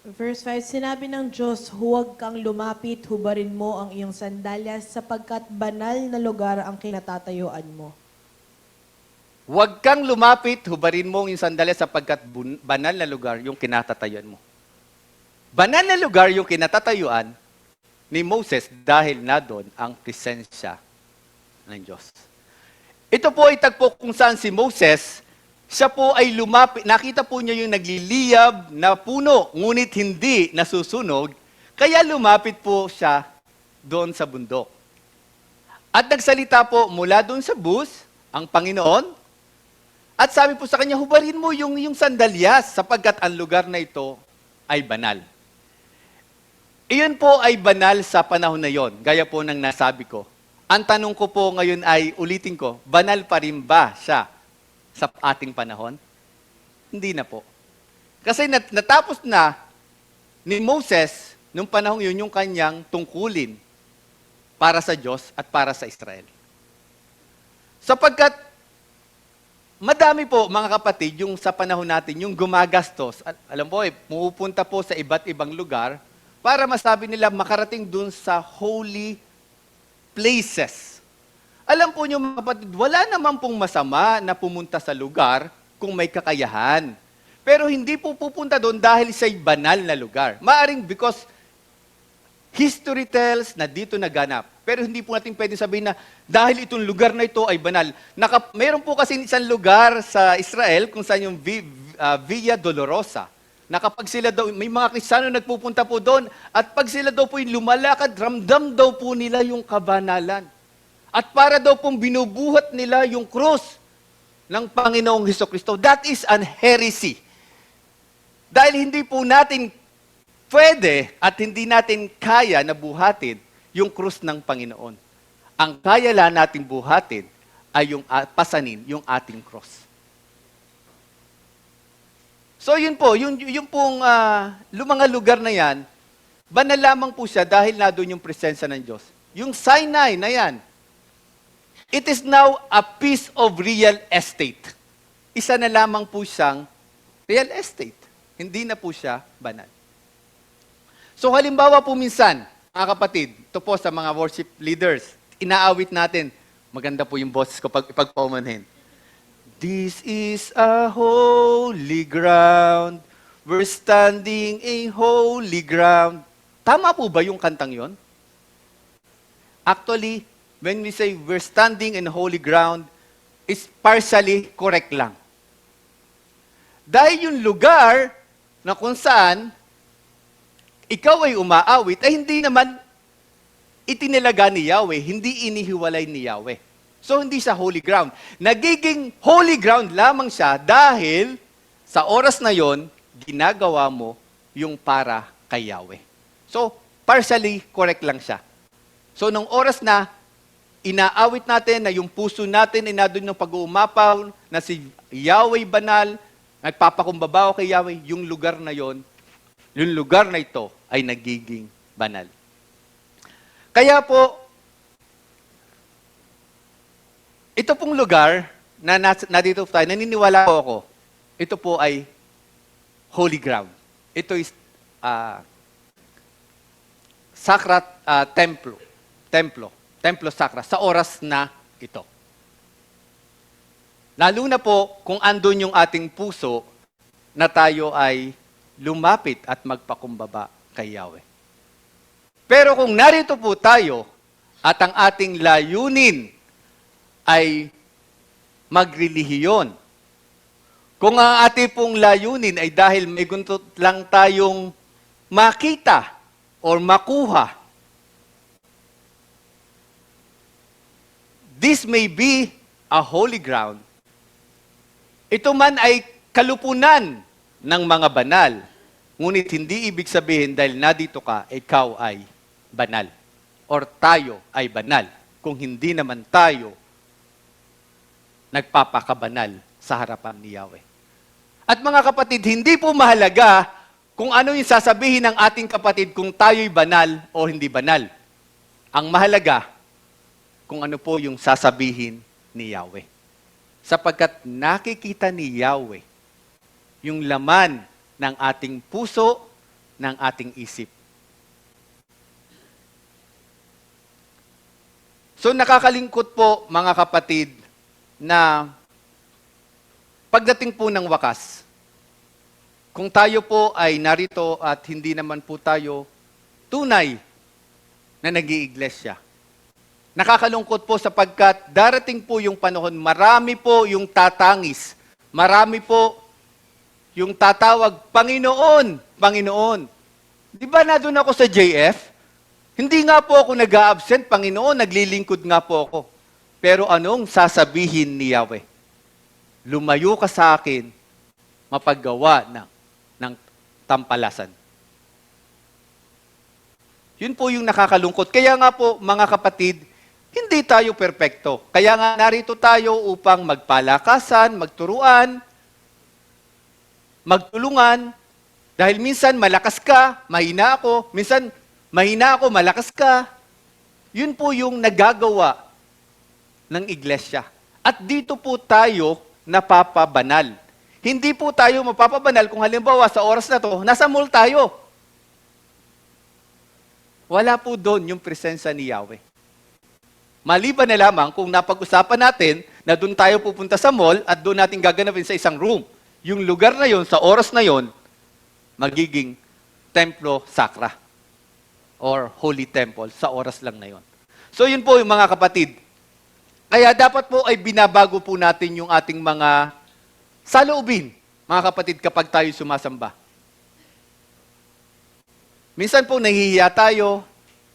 Verse 5, sinabi ng Diyos, huwag kang lumapit, hubarin mo ang iyong sandalyas sapagkat banal na lugar ang kinatatayuan mo. Huwag kang lumapit, hubarin mo ang iyong sandalyas sapagkat banal na lugar yung kinatatayuan mo. Banal na lugar yung kinatatayuan ni Moses dahil na doon ang presensya ng Diyos. Ito po ay tagpo kung saan si Moses, siya po ay lumapit, nakita po niya yung nagliliyab na puno, ngunit hindi nasusunog, kaya lumapit po siya doon sa bundok. At nagsalita po mula doon sa bus, ang Panginoon, at sabi po sa kanya, hubarin mo yung sandalyas sapagkat ang lugar na ito ay banal. Iyon po ay banal sa panahon na yon, gaya po ng nasabi ko. Ang tanong ko po ngayon ay, ulitin ko, banal pa rin ba siya sa ating panahon? Hindi na po. Kasi natapos na ni Moses, nung panahon yun, yung kanyang tungkulin para sa Diyos at para sa Israel. Sapagkat, madami po mga kapatid, yung sa panahon natin, yung gumagastos, alam po pumupunta po sa iba't ibang lugar, para masabi nila makarating dun sa holy places. Alam po niyo mga kapatid, wala naman pong masama na pumunta sa lugar kung may kakayahan. Pero hindi po pupunta doon dahil siya'y banal na lugar. Maaring because history tells na dito naganap. Pero hindi po natin pwede sabihin na dahil itong lugar na ito ay banal. Meron po kasi isang lugar sa Israel kung saan yung Via Dolorosa. Na kapag sila daw, may mga Kristiyano nagpupunta po doon, at pag sila daw po yung lumalakad, ramdam daw po nila yung kabanalan. At para daw pong binubuhat nila yung krus ng Panginoong Hesukristo. That is an heresy. Dahil hindi po natin pwede at hindi natin kaya na buhatin yung krus ng Panginoon. Ang kaya lang natin buhatin ay yung pasanin, yung ating krus. So yun po, yung pong mga lugar na yan, banal lamang po siya dahil na doon yung presensya ng Diyos. Yung Sinai na yan, it is now a piece of real estate. Isa na lamang po siyang real estate. Hindi na po siya banal. So halimbawa po minsan, mga kapatid, ito po sa mga worship leaders, inaawit natin, maganda po yung boses ko pag ipagpaumanhin. This is a holy ground We're standing in holy ground. Tama po ba yung kantang yon? Actually, when we say we're standing in holy ground, it's partially correct lang. Dahil yung lugar na kung saan ikaw ay umaawit, ay hindi naman itinilaga ni Yahweh, hindi inihiwalay ni Yahweh. So, hindi siya holy ground. Nagiging holy ground lamang siya dahil sa oras na yon, ginagawa mo yung para kay Yahweh. So, partially correct lang siya. So, nung oras na inaawit natin, na yung puso natin ay nandun ng pag-uumapaw, na si Yahweh banal, nagpapakumbaba kay Yahweh, yung lugar na yon, yung lugar na ito ay nagiging banal. Kaya po, ito pong lugar na nandito tayo, naniniwala po ako, ito po ay holy ground. Ito is sacra templo sacra, sa oras na ito. Lalo na po kung andun yung ating puso na tayo ay lumapit at magpakumbaba kay Yahweh. Pero kung narito po tayo at ang ating layunin ay magrelihiyon, kung ang ating pong layunin ay dahil may guntot lang tayong makita or makuha, this may be a holy ground. Ito man ay kalupunan ng mga banal, ngunit hindi ibig sabihin dahil nadito ka, ikaw ay banal. Or tayo ay banal. Kung hindi naman tayo nagpapakabanal sa harapan ni Yahweh. At mga kapatid, hindi po mahalaga kung ano yung sasabihin ng ating kapatid kung tayo'y banal o hindi banal. Ang mahalaga, kung ano po yung sasabihin ni Yahweh. Sapagkat nakikita ni Yahweh yung laman ng ating puso, ng ating isip. So nakakalingkot po mga kapatid na pagdating po ng wakas, kung tayo po ay narito at hindi naman po tayo tunay na nag-iiglesia. Nakakalungkot po sapagkat darating po yung panahon, marami po yung tatangis, marami po yung tatawag, Panginoon, Panginoon. Di ba nandun ako sa JF? Hindi nga po ako nag-a-absent, Panginoon, naglilingkod nga po ako. Pero anong sasabihin ni Yahweh? Lumayo ka sa akin, mapaggawa ng tampalasan. Yun po yung nakakalungkot. Kaya nga po, mga kapatid, hindi tayo perpekto. Kaya nga narito tayo upang magpalakasan, magturuan, magtulungan. Dahil minsan malakas ka, mahina ako. Minsan mahina ako, malakas ka. Yun po yung nagagawa ng iglesia. At dito po tayo napapabanal. Hindi po tayo mapapabanal kung halimbawa sa oras na to, nasa mall tayo. Wala po doon yung presensya ni Yahweh. Maliban na lamang kung napag-usapan natin na doon tayo pupunta sa mall at doon natin gaganapin sa isang room. Yung lugar na yon, sa oras na yon, magiging templo sacra or holy temple sa oras lang na yon. So yun po yung mga kapatid. Kaya dapat po ay binabago po natin yung ating mga saloobin, mga kapatid, kapag tayo sumasamba. Minsan po nahihiya tayo,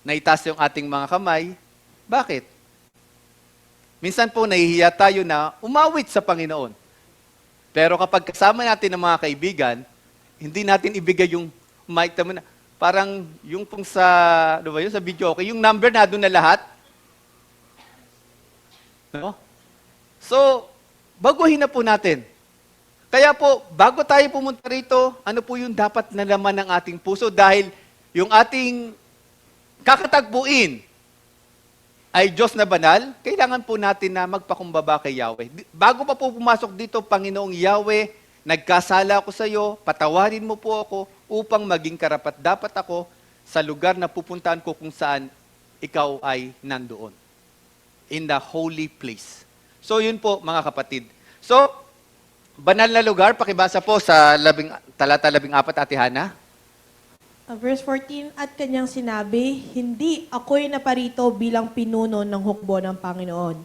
naitaas yung ating mga kamay. Bakit? Minsan po nahihiya tayo na umawit sa Panginoon. Pero kapag kasama natin ng mga kaibigan, hindi natin ibigay yung mic na parang yung pong sa, ano ba yun, sa video, okay, yung number na doon na lahat. No? So, baguhin na po natin. Kaya po, bago tayo pumunta rito, ano po yung dapat na laman ng ating puso? Dahil yung ating kakatagpuin ay Diyos na banal, kailangan po natin na magpakumbaba kay Yahweh. Bago pa po pumasok dito, Panginoong Yahweh, nagkasala ako sa iyo, patawarin mo po ako upang maging karapat-dapat ako sa lugar na pupuntahan ko kung saan ikaw ay nandoon. In the holy place. So yun po mga kapatid. So, banal na lugar, pakibasa po sa 13 talata 14, Ate Hana. Verse 14, at kanyang sinabi, hindi ako'y naparito bilang pinuno ng hukbo ng Panginoon.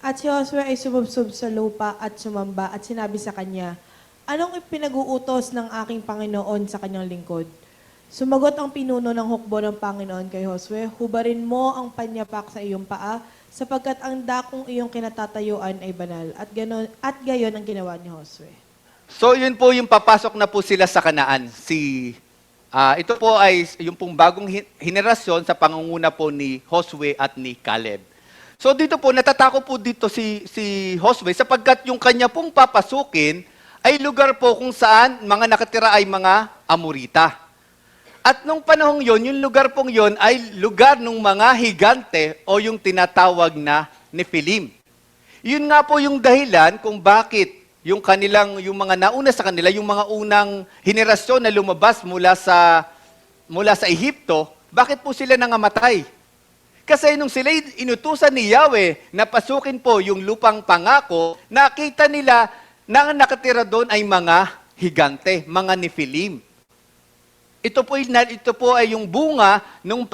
At si Josue ay sumubsob sa lupa at sumamba at sinabi sa kanya, anong ipinag-uutos ng aking Panginoon sa kanyang lingkod? Sumagot ang pinuno ng hukbo ng Panginoon kay Josue, hubarin mo ang panyapak sa iyong paa, sapagkat ang dakong iyong kinatatayuan ay banal. At gayon ang ginawa ni Josue. So yun po yung papasok na po sila sa Kanaan. Ito po ay yung pong bagong henerasyon sa pangunguna po ni Josue at ni Caleb. So dito po, natatako po dito si Josue sapagkat yung kanya pong papasukin ay lugar po kung saan mga nakatira ay mga Amorita. At nung panahong yon, yung lugar pong yon ay lugar ng mga higante o yung tinatawag na Nephilim. Yun nga po yung dahilan kung bakit yung mga nauna sa kanila, yung mga unang henerasyon na lumabas mula sa Ehipto, bakit po sila nangamatay? Kasi nung sila inutusan ni Yahweh na pasukin po yung lupang pangako, nakita nila na ang nakatira doon ay mga higante, mga Nephilim. Ito po ay yung bunga ng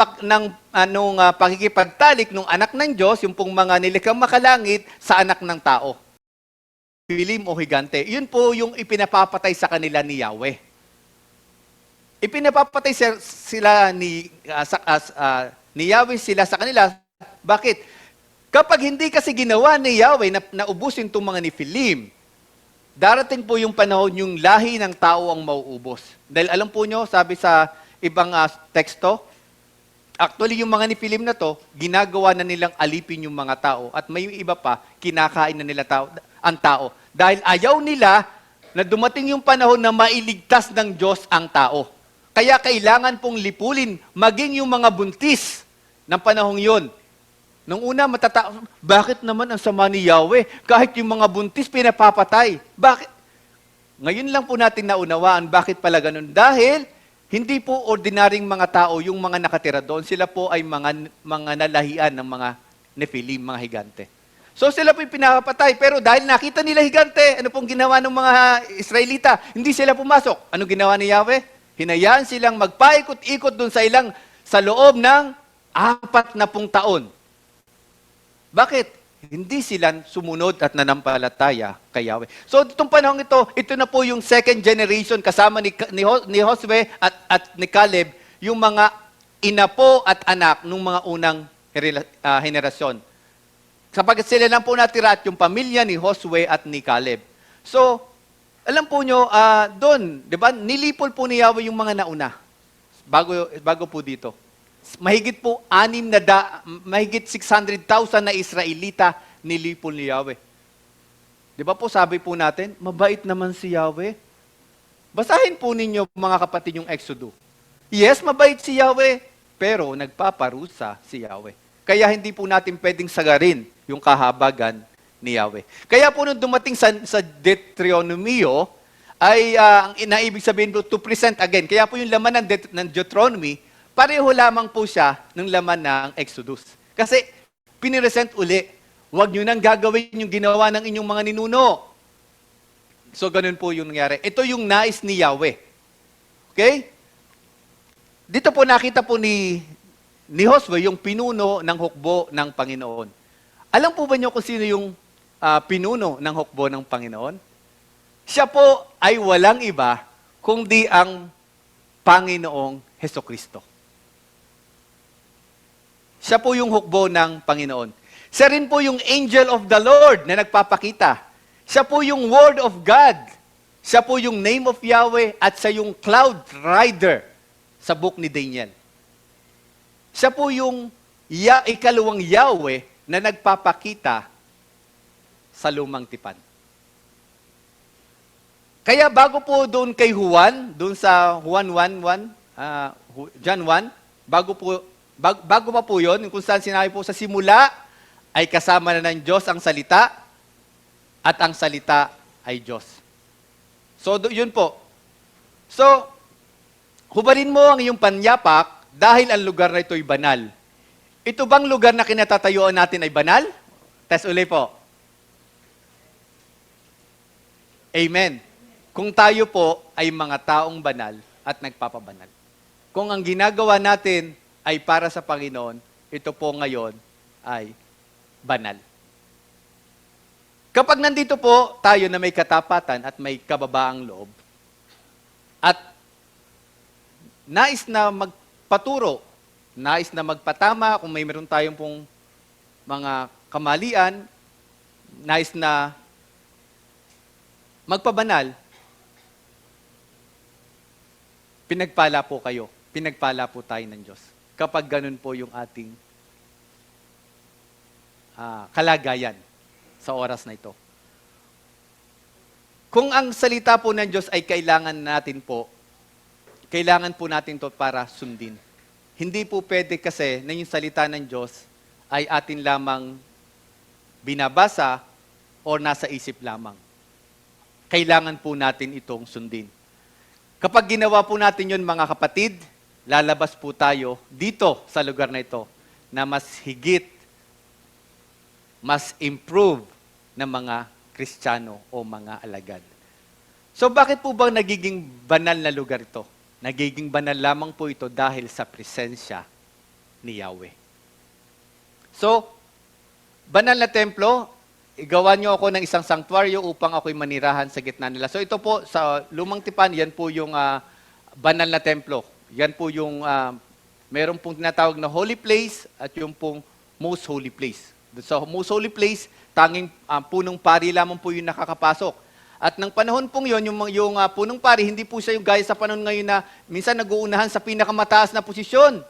pakikipagtalik ng anak ng Diyos, yung pong mga nilikhang makalangit sa anak ng tao. Nephilim o higante. Yun po yung ipinapapatay sa kanila ni Yahweh. Ipinapapatay sila ni Yahweh sila sa kanila. Bakit? Kapag hindi kasi ginawa ni Yahweh na ubusin itong mga Nephilim, darating po yung panahon yung lahi ng tao ang mauubos. Dahil alam po nyo, sabi sa ibang teksto, actually yung mga Nephilim na to, ginagawa na nilang alipin yung mga tao. At may iba pa, kinakain na nila ang tao. Dahil ayaw nila na dumating yung panahon na mailigtas ng Diyos ang tao. Kaya kailangan pong lipulin, maging yung mga buntis ng panahong yon. Nung una, bakit naman ang sama ni Yahweh? Kahit yung mga buntis, pinapapatay. Bakit? Ngayon lang po natin naunawaan bakit pala ganun. Dahil, hindi po ordinaryong mga tao yung mga nakatira doon. Sila po ay mga nalahian ng mga Nephilim, mga higante. So sila po yung pinapatay. Pero dahil nakita nila higante, ano pong ginawa ng mga Israelita? Hindi sila pumasok. Ano ginawa ni Yahweh? Hinayaan silang magpaikot-ikot doon sa loob ng 40 taon. Bakit? Hindi sila sumunod at nanampalataya kay Yahweh. So, itong panahon ito na po yung second generation kasama ni Josue at ni Caleb, yung mga inapo at anak ng mga unang henerasyon. Sapagkat sila lang po natira at yung pamilya ni Josue at ni Caleb. So, alam po nyo, doon, di ba, nilipol po ni Yahweh yung mga nauna. Bago po dito. Mahigit po mahigit 600,000 na Israelita nilipol ni Yahweh. Di ba po sabi po natin, mabait naman si Yahweh. Basahin po ninyo mga kapatid yung Exodus. Yes, mabait si Yahweh, pero nagpaparusa si Yahweh. Kaya hindi po natin pwedeng sagarin yung kahabagan ni Yahweh. Kaya po nung dumating sa Deuteronomio, ay ang inaibig sabihin po to present again. Kaya po yung laman ng Deuteronomy, pareho lamang po siya ng laman ng Exodus. Kasi piniresent uli, huwag nyo nang gagawin yung ginawa ng inyong mga ninuno. So ganun po yung nangyari. Ito yung nais ni Yahweh. Okay? Dito po nakita po ni Josue yung pinuno ng hukbo ng Panginoon. Alam po ba nyo kung sino yung pinuno ng hukbo ng Panginoon? Siya po ay walang iba kundi ang Panginoong Hesukristo. Siya po yung hukbo ng Panginoon. Siya rin po yung angel of the Lord na nagpapakita. Siya po yung word of God. Siya po yung name of Yahweh at siya yung cloud rider sa book ni Daniel. Siya po yung ikalawang Yahweh na nagpapakita sa lumang tipan. Kaya bago po doon kay Juan, doon sa Juan 1:1, John 1, bago pa po yun, kung saan sinabi po sa simula, ay kasama na ng Diyos ang salita, at ang salita ay Diyos. So, yun po. So, hubarin mo ang iyong panyapak dahil ang lugar na ito ay banal. Ito bang lugar na kinatatayuan natin ay banal? Test uli po. Amen. kung tayo po ay mga taong banal at nagpapabanal. Kung ang ginagawa natin ay para sa Panginoon, ito po ngayon ay banal. Kapag nandito po tayo na may katapatan at may kababaang loob, at nais na magpaturo, nais na magpatama, kung may meron tayong pong mga kamalian, nais na magpabanal, pinagpala po kayo. Pinagpala po tayo ng Diyos. Kapag ganun po yung ating kalagayan sa oras na ito. Kung ang salita po ng Diyos ay kailangan po natin to para sundin. Hindi po pwede kasi na yung salita ng Diyos ay atin lamang binabasa o nasa isip lamang. Kailangan po natin itong sundin. Kapag ginawa po natin yun, mga kapatid, lalabas po tayo dito sa lugar na ito na mas higit, mas improve na mga Kristiyano o mga alagad. So bakit po ba nagiging banal na lugar ito? Nagiging banal lamang po ito dahil sa presensya ni Yahweh. So, banal na templo, igawa niyo ako ng isang sanctuaryo upang ako'y manirahan sa gitna nila. So ito po, sa Lumang Tipan, yan po yung banal na templo. Yan po yung, meron pong tinatawag na holy place at yung pong most holy place. So most holy place, tanging punong pari lamang po yung nakakapasok. At ng panahon pong yun, yung punong pari, hindi po siya yung gaya sa panahon ngayon na minsan nag-uunahan sa pinakamataas na posisyon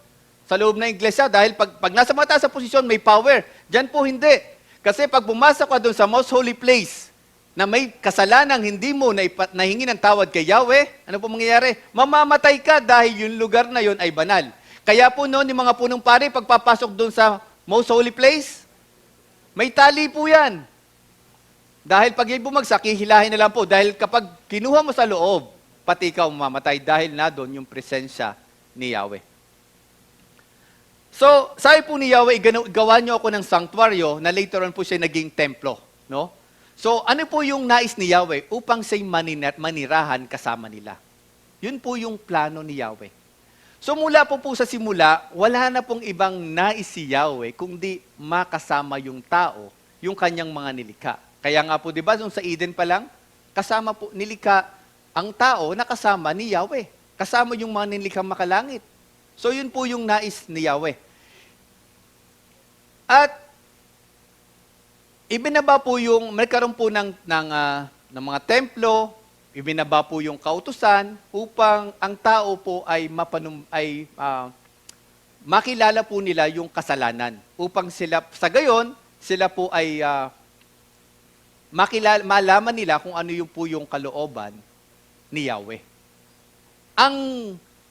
sa loob ng iglesia. Dahil pag nasa mataas na posisyon, may power. Diyan po hindi. Kasi pag bumasok ka doon sa most holy place, na may kasalanang hindi mo nahingi ng tawad kay Yahweh, ano po mangyayari? Mamamatay ka dahil yung lugar na yun ay banal. Kaya po noon, yung mga punong pari, pagpapasok doon sa most holy place, may tali po yan. Dahil pag yung bumagsak, hihilahin na lang po. Dahil kapag kinuha mo sa loob, pati ikaw mamamatay dahil na doon yung presensya ni Yahweh. So, sabi po ni Yahweh, gawa niyo ako ng sanctuaryo na later on po siya naging templo. No? So, ano po yung nais ni Yahweh? Upang siya'y manirahan kasama nila. Yun po yung plano ni Yahweh. So, mula po sa simula, wala na pong ibang nais si Yahweh kundi makasama yung tao, yung kanyang mga nilikha. Kaya nga po, di ba, sa Eden pa lang, kasama po, nilikha ang tao na kasama ni Yahweh. Kasama yung mga nilikhang makalangit. So, yun po yung nais ni Yahweh. At, ibinaba po yung, nagkaroon po ng mga templo, ibinaba po yung kautusan upang ang tao po ay, makilala po nila yung kasalanan. Upang sila, sa gayon, sila po ay malaman nila kung ano yung po yung kalooban ni Yahweh. Ang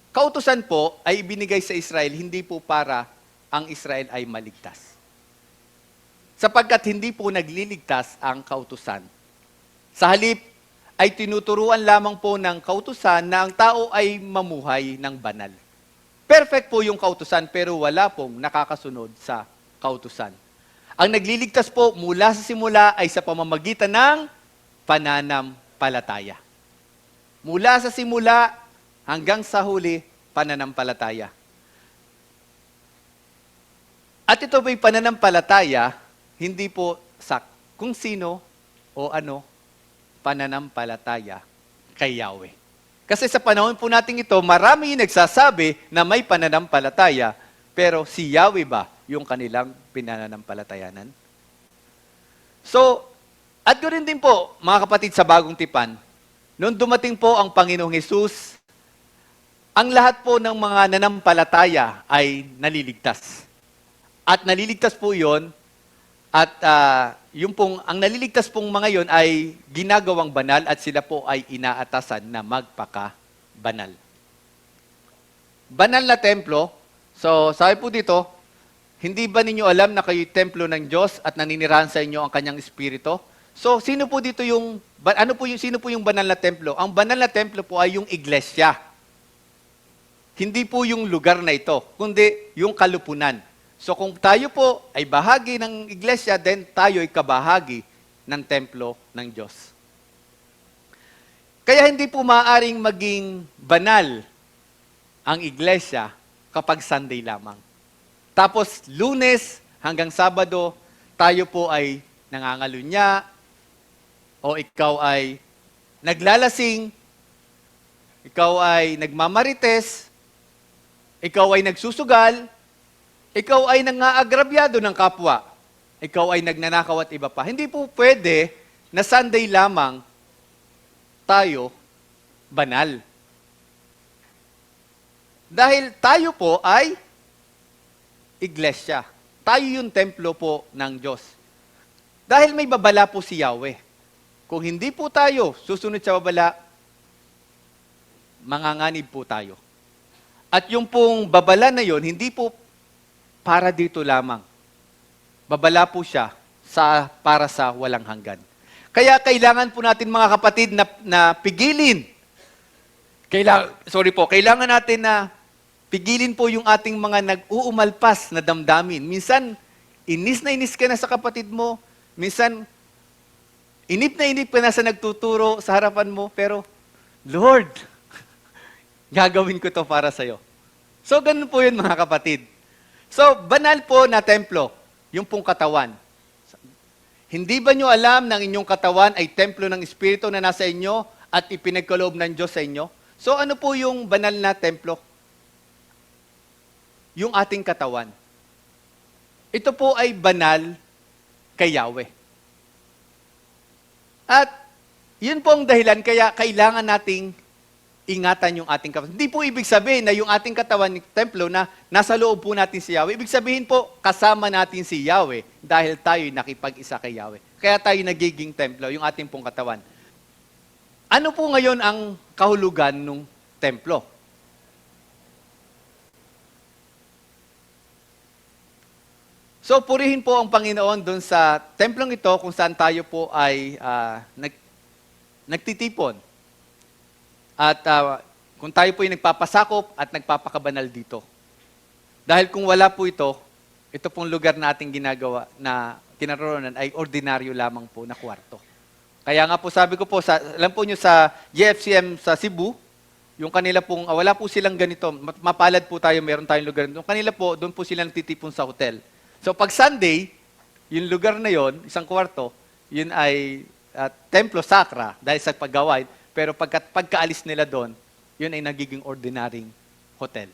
kautusan po ay ibinigay sa Israel, hindi po para ang Israel ay maligtas. Sapagkat hindi po nagliligtas ang kautusan. Sa halip, ay tinuturuan lamang po ng kautusan na ang tao ay mamuhay ng banal. Perfect po yung kautusan pero wala pong nakakasunod sa kautusan. Ang nagliligtas po mula sa simula ay sa pamamagitan ng pananampalataya. Mula sa simula hanggang sa huli, pananampalataya. At ito ba'y pananampalataya, hindi po sa kung sino o ano, pananampalataya kay Yahweh. Kasi sa panahon po natin ito, marami yung nagsasabi na may pananampalataya, pero si Yahweh ba yung kanilang pinananampalatayanan? So, at ganoon din po, mga kapatid sa Bagong Tipan, noong dumating po ang Panginoong Hesus, ang lahat po ng mga nanampalataya ay naliligtas. At naliligtas po yon at ang naliligtas pong mga yon ay ginagawang banal at sila po ay inaatasan na magpaka-banal. Banal na templo, so sabi po dito, hindi ba ninyo alam na kayo'y templo ng Diyos at naninirahan sa inyo ang kanyang espiritu? So, sino po yung banal na templo? Ang banal na templo po ay yung iglesia. Hindi po yung lugar na ito, kundi yung kalupunan. So kung tayo po ay bahagi ng iglesia, then tayo ay kabahagi ng templo ng Diyos. Kaya hindi po maaaring maging banal ang iglesia kapag Sunday lamang. Tapos Lunes hanggang Sabado, tayo po ay nangangalunya, o ikaw ay naglalasing, ikaw ay nagmamarites, ikaw ay nagsusugal, ikaw ay nangaagrabyado ng kapwa, ikaw ay nagnanakaw at iba pa. Hindi po pwede na Sunday lamang tayo banal. Dahil tayo po ay iglesia. Tayo yung templo po ng Diyos. Dahil may babala po si Yahweh. Kung hindi po tayo susunod sa babala, manganganib po tayo. At yung pong babala na yon, hindi po para dito lamang. Babala po siya para sa walang hanggan. Kaya kailangan po natin mga kapatid na pigilin. Kailangan natin na pigilin po yung ating mga nag-uumalpas na damdamin. Minsan, inis na inis ka na sa kapatid mo. Minsan, inip na inip ka na sa nagtuturo sa harapan mo. Pero, Lord, gagawin ko to para sa'yo. So, ganun po yun mga kapatid. So, banal po na templo, yung pong katawan. Hindi ba nyo alam na ang inyong katawan ay templo ng Espiritu na nasa inyo at ipinagkaloob ng Diyos sa inyo? So ano po yung banal na templo? Yung ating katawan. Ito po ay banal kay Yahweh. At yun po ang dahilan kaya kailangan nating ingatan yung ating katawan. Hindi po ibig sabihin na yung ating katawan, templo, na nasa loob po natin si Yahweh. Ibig sabihin po, kasama natin si Yahweh dahil tayo nakipag-isa kay Yahweh. Kaya tayo nagiging templo, yung ating pong katawan. Ano po ngayon ang kahulugan ng templo? So, purihin po ang Panginoon doon sa templong ito kung saan tayo po ay nagtitipon. At kung tayo po ay nagpapasakop at nagpapakabanal dito. Dahil kung wala po ito pong lugar na ating ginagawa na kinaroonan ay ordinaryo lamang po na kwarto. Kaya nga po sabi ko po, alam po nyo sa GFCM sa Cebu, yung kanila pong, wala po silang ganito, mapalad po tayo, meron tayong lugar. Yung kanila po, doon po silang titipon sa hotel. So pag Sunday, yung lugar na yon, isang kwarto, yun ay templo sacra dahil sa paggawain. Pero pagkaalis nila doon, yun ay nagiging ordinaryong hotel.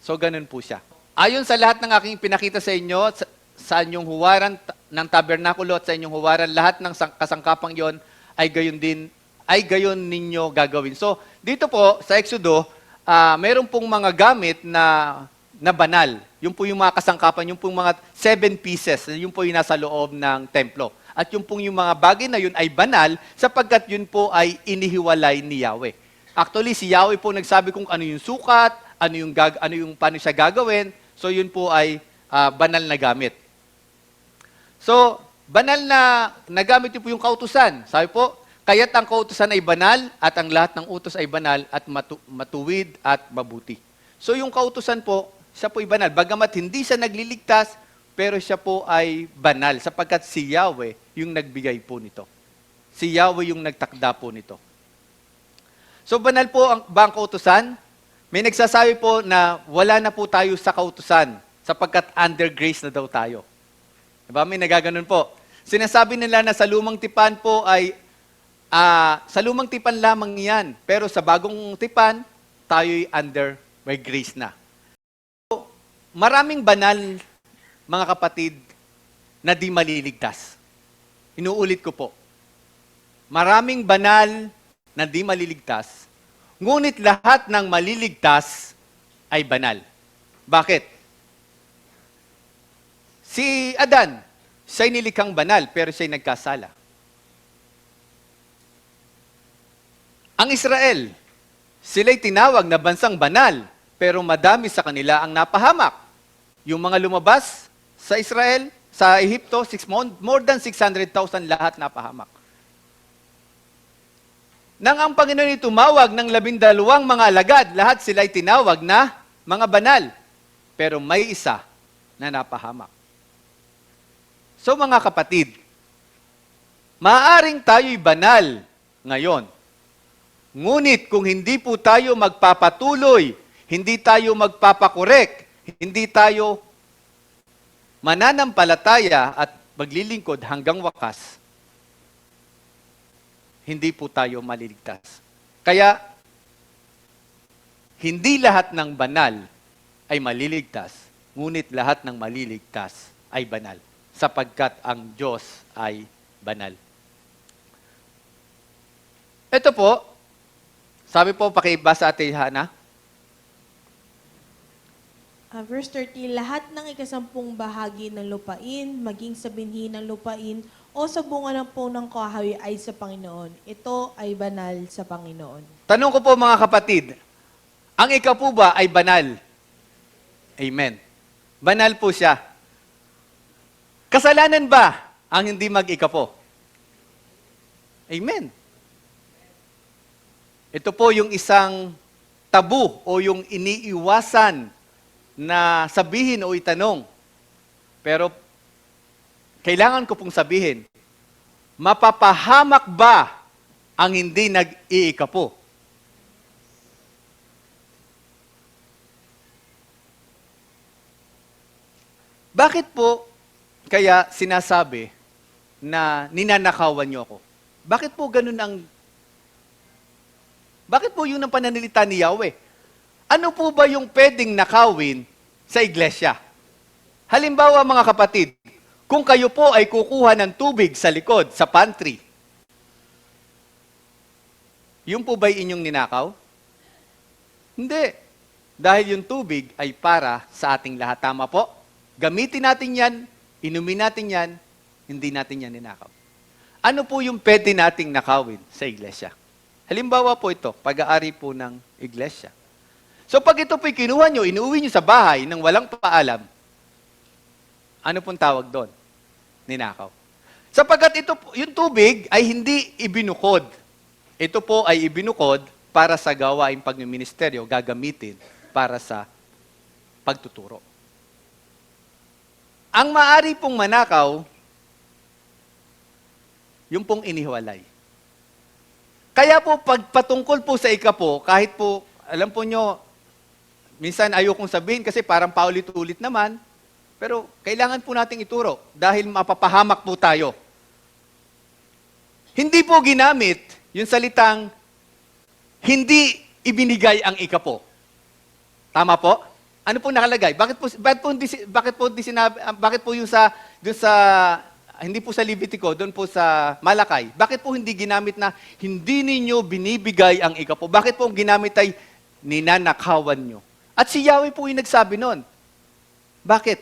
So, ganun po siya. Ayon sa lahat ng aking pinakita sa inyo, sa inyong huwaran ng tabernakulo at sa inyong huwaran, lahat ng kasangkapang yon ay gayon ninyo gagawin. So, dito po, sa Exodo, meron pong mga gamit na banal. Yung po yung mga kasangkapan, yung pong mga 7 pieces, yung po yung nasa loob ng templo. At yung pong yung mga bagay na yun ay banal sapagkat yun po ay inihiwalay ni Yahweh. Actually, si Yahweh po nagsabi kung ano yung sukat, paano siya gagawin. So yun po ay banal na gamit. So, banal na gamit yun po yung kautusan. Sabi po, kaya't ang kautusan ay banal at ang lahat ng utos ay banal at matuwid at mabuti. So yung kautusan po, siya po ay banal. Bagamat hindi siya nagliligtas, pero siya po ay banal sapagkat si Yahweh yung nagbigay po nito. Si Yahweh yung nagtakda po nito. So banal po ba ang kautusan? May nagsasabi po na wala na po tayo sa kautusan sapagkat under grace na daw tayo. Diba? May nagaganon po. Sinasabi nila na sa lumang tipan po ay sa lumang tipan lamang yan. Pero sa bagong tipan, tayo'y under by grace na. So, maraming banal mga kapatid, na di maliligtas. Inuulit ko po. Maraming banal na di maliligtas, ngunit lahat ng maliligtas ay banal. Bakit? Si Adan, siya'y nilikhang banal, pero siya'y nagkasala. Ang Israel, sila'y tinawag na bansang banal, pero madami sa kanila ang napahamak. Yung mga lumabas sa Israel, sa Ehipto, more than 600,000 lahat napahamak. Nang ang Panginoon ay tumawag ng 12 mga alagad, lahat sila ay tinawag na mga banal. Pero may isa na napahamak. So mga kapatid, maaaring tayo'y banal ngayon. Ngunit kung hindi po tayo magpapatuloy, hindi tayo magpapakorek, hindi tayo mananampalataya at maglilingkod hanggang wakas, hindi po tayo maliligtas. Kaya, hindi lahat ng banal ay maliligtas, ngunit lahat ng maliligtas ay banal, sapagkat ang Diyos ay banal. Ito po, sabi po, pakibasa Ate Hana. Verse 30, lahat ng ikasampung bahagi ng lupain, maging sa binhi ng lupain, o sa bunga ng punong kahoy ay sa Panginoon. Ito ay banal sa Panginoon. Tanong ko po mga kapatid, ang ikaw po ba ay banal? Amen. Banal po siya. Kasalanan ba ang hindi mag-ikapo? Amen. Ito po yung isang tabu o yung iniiwasan na sabihin o itanong. Pero kailangan ko pong sabihin, mapapahamak ba ang hindi nag-iikapo? Bakit po kaya sinasabi na ninanakawan niyo ako? Bakit po ganun ang... Bakit po yun ang pananalita ni Yahweh? Ano po ba yung pwedeng nakawin sa iglesia? Halimbawa mga kapatid, kung kayo po ay kukuha ng tubig sa likod, sa pantry, yun po ba'y inyong ninakaw? Hindi. Dahil yung tubig ay para sa ating lahat. Tama po? Gamitin natin yan, inumin natin yan, hindi natin yan ninakaw. Ano po yung pwede nating nakawin sa iglesia? Halimbawa po ito, pag-aari po ng iglesia. So pag ito po'y kinuha nyo, inuwi nyo sa bahay nang walang paalam, ano pong tawag doon? Ninakaw. Sapagkat ito, yung tubig ay hindi ibinukod. Ito po ay ibinukod para sa gawaing pagministeryo, gagamitin para sa pagtuturo. Ang maari pong manakaw, yung pong inihiwalay. Kaya po, pagpatungkol po sa ikapo, kahit po, alam po nyo, minsan ayokong sabihin kasi parang paulit-ulit naman, pero kailangan po nating ituro dahil mapapahamak po tayo. Hindi po ginamit yung salitang hindi ibinigay ang ikapo. Tama po? Ano po nakalagay? Bakit po yung sa doon sa hindi po sa Levitico, doon po sa Malakay. Bakit po hindi ginamit na hindi ninyo binibigay ang ikapo? Bakit po ang ginamit ay ninanakawan nyo? At si Yahweh po yung nagsabi noon. Bakit?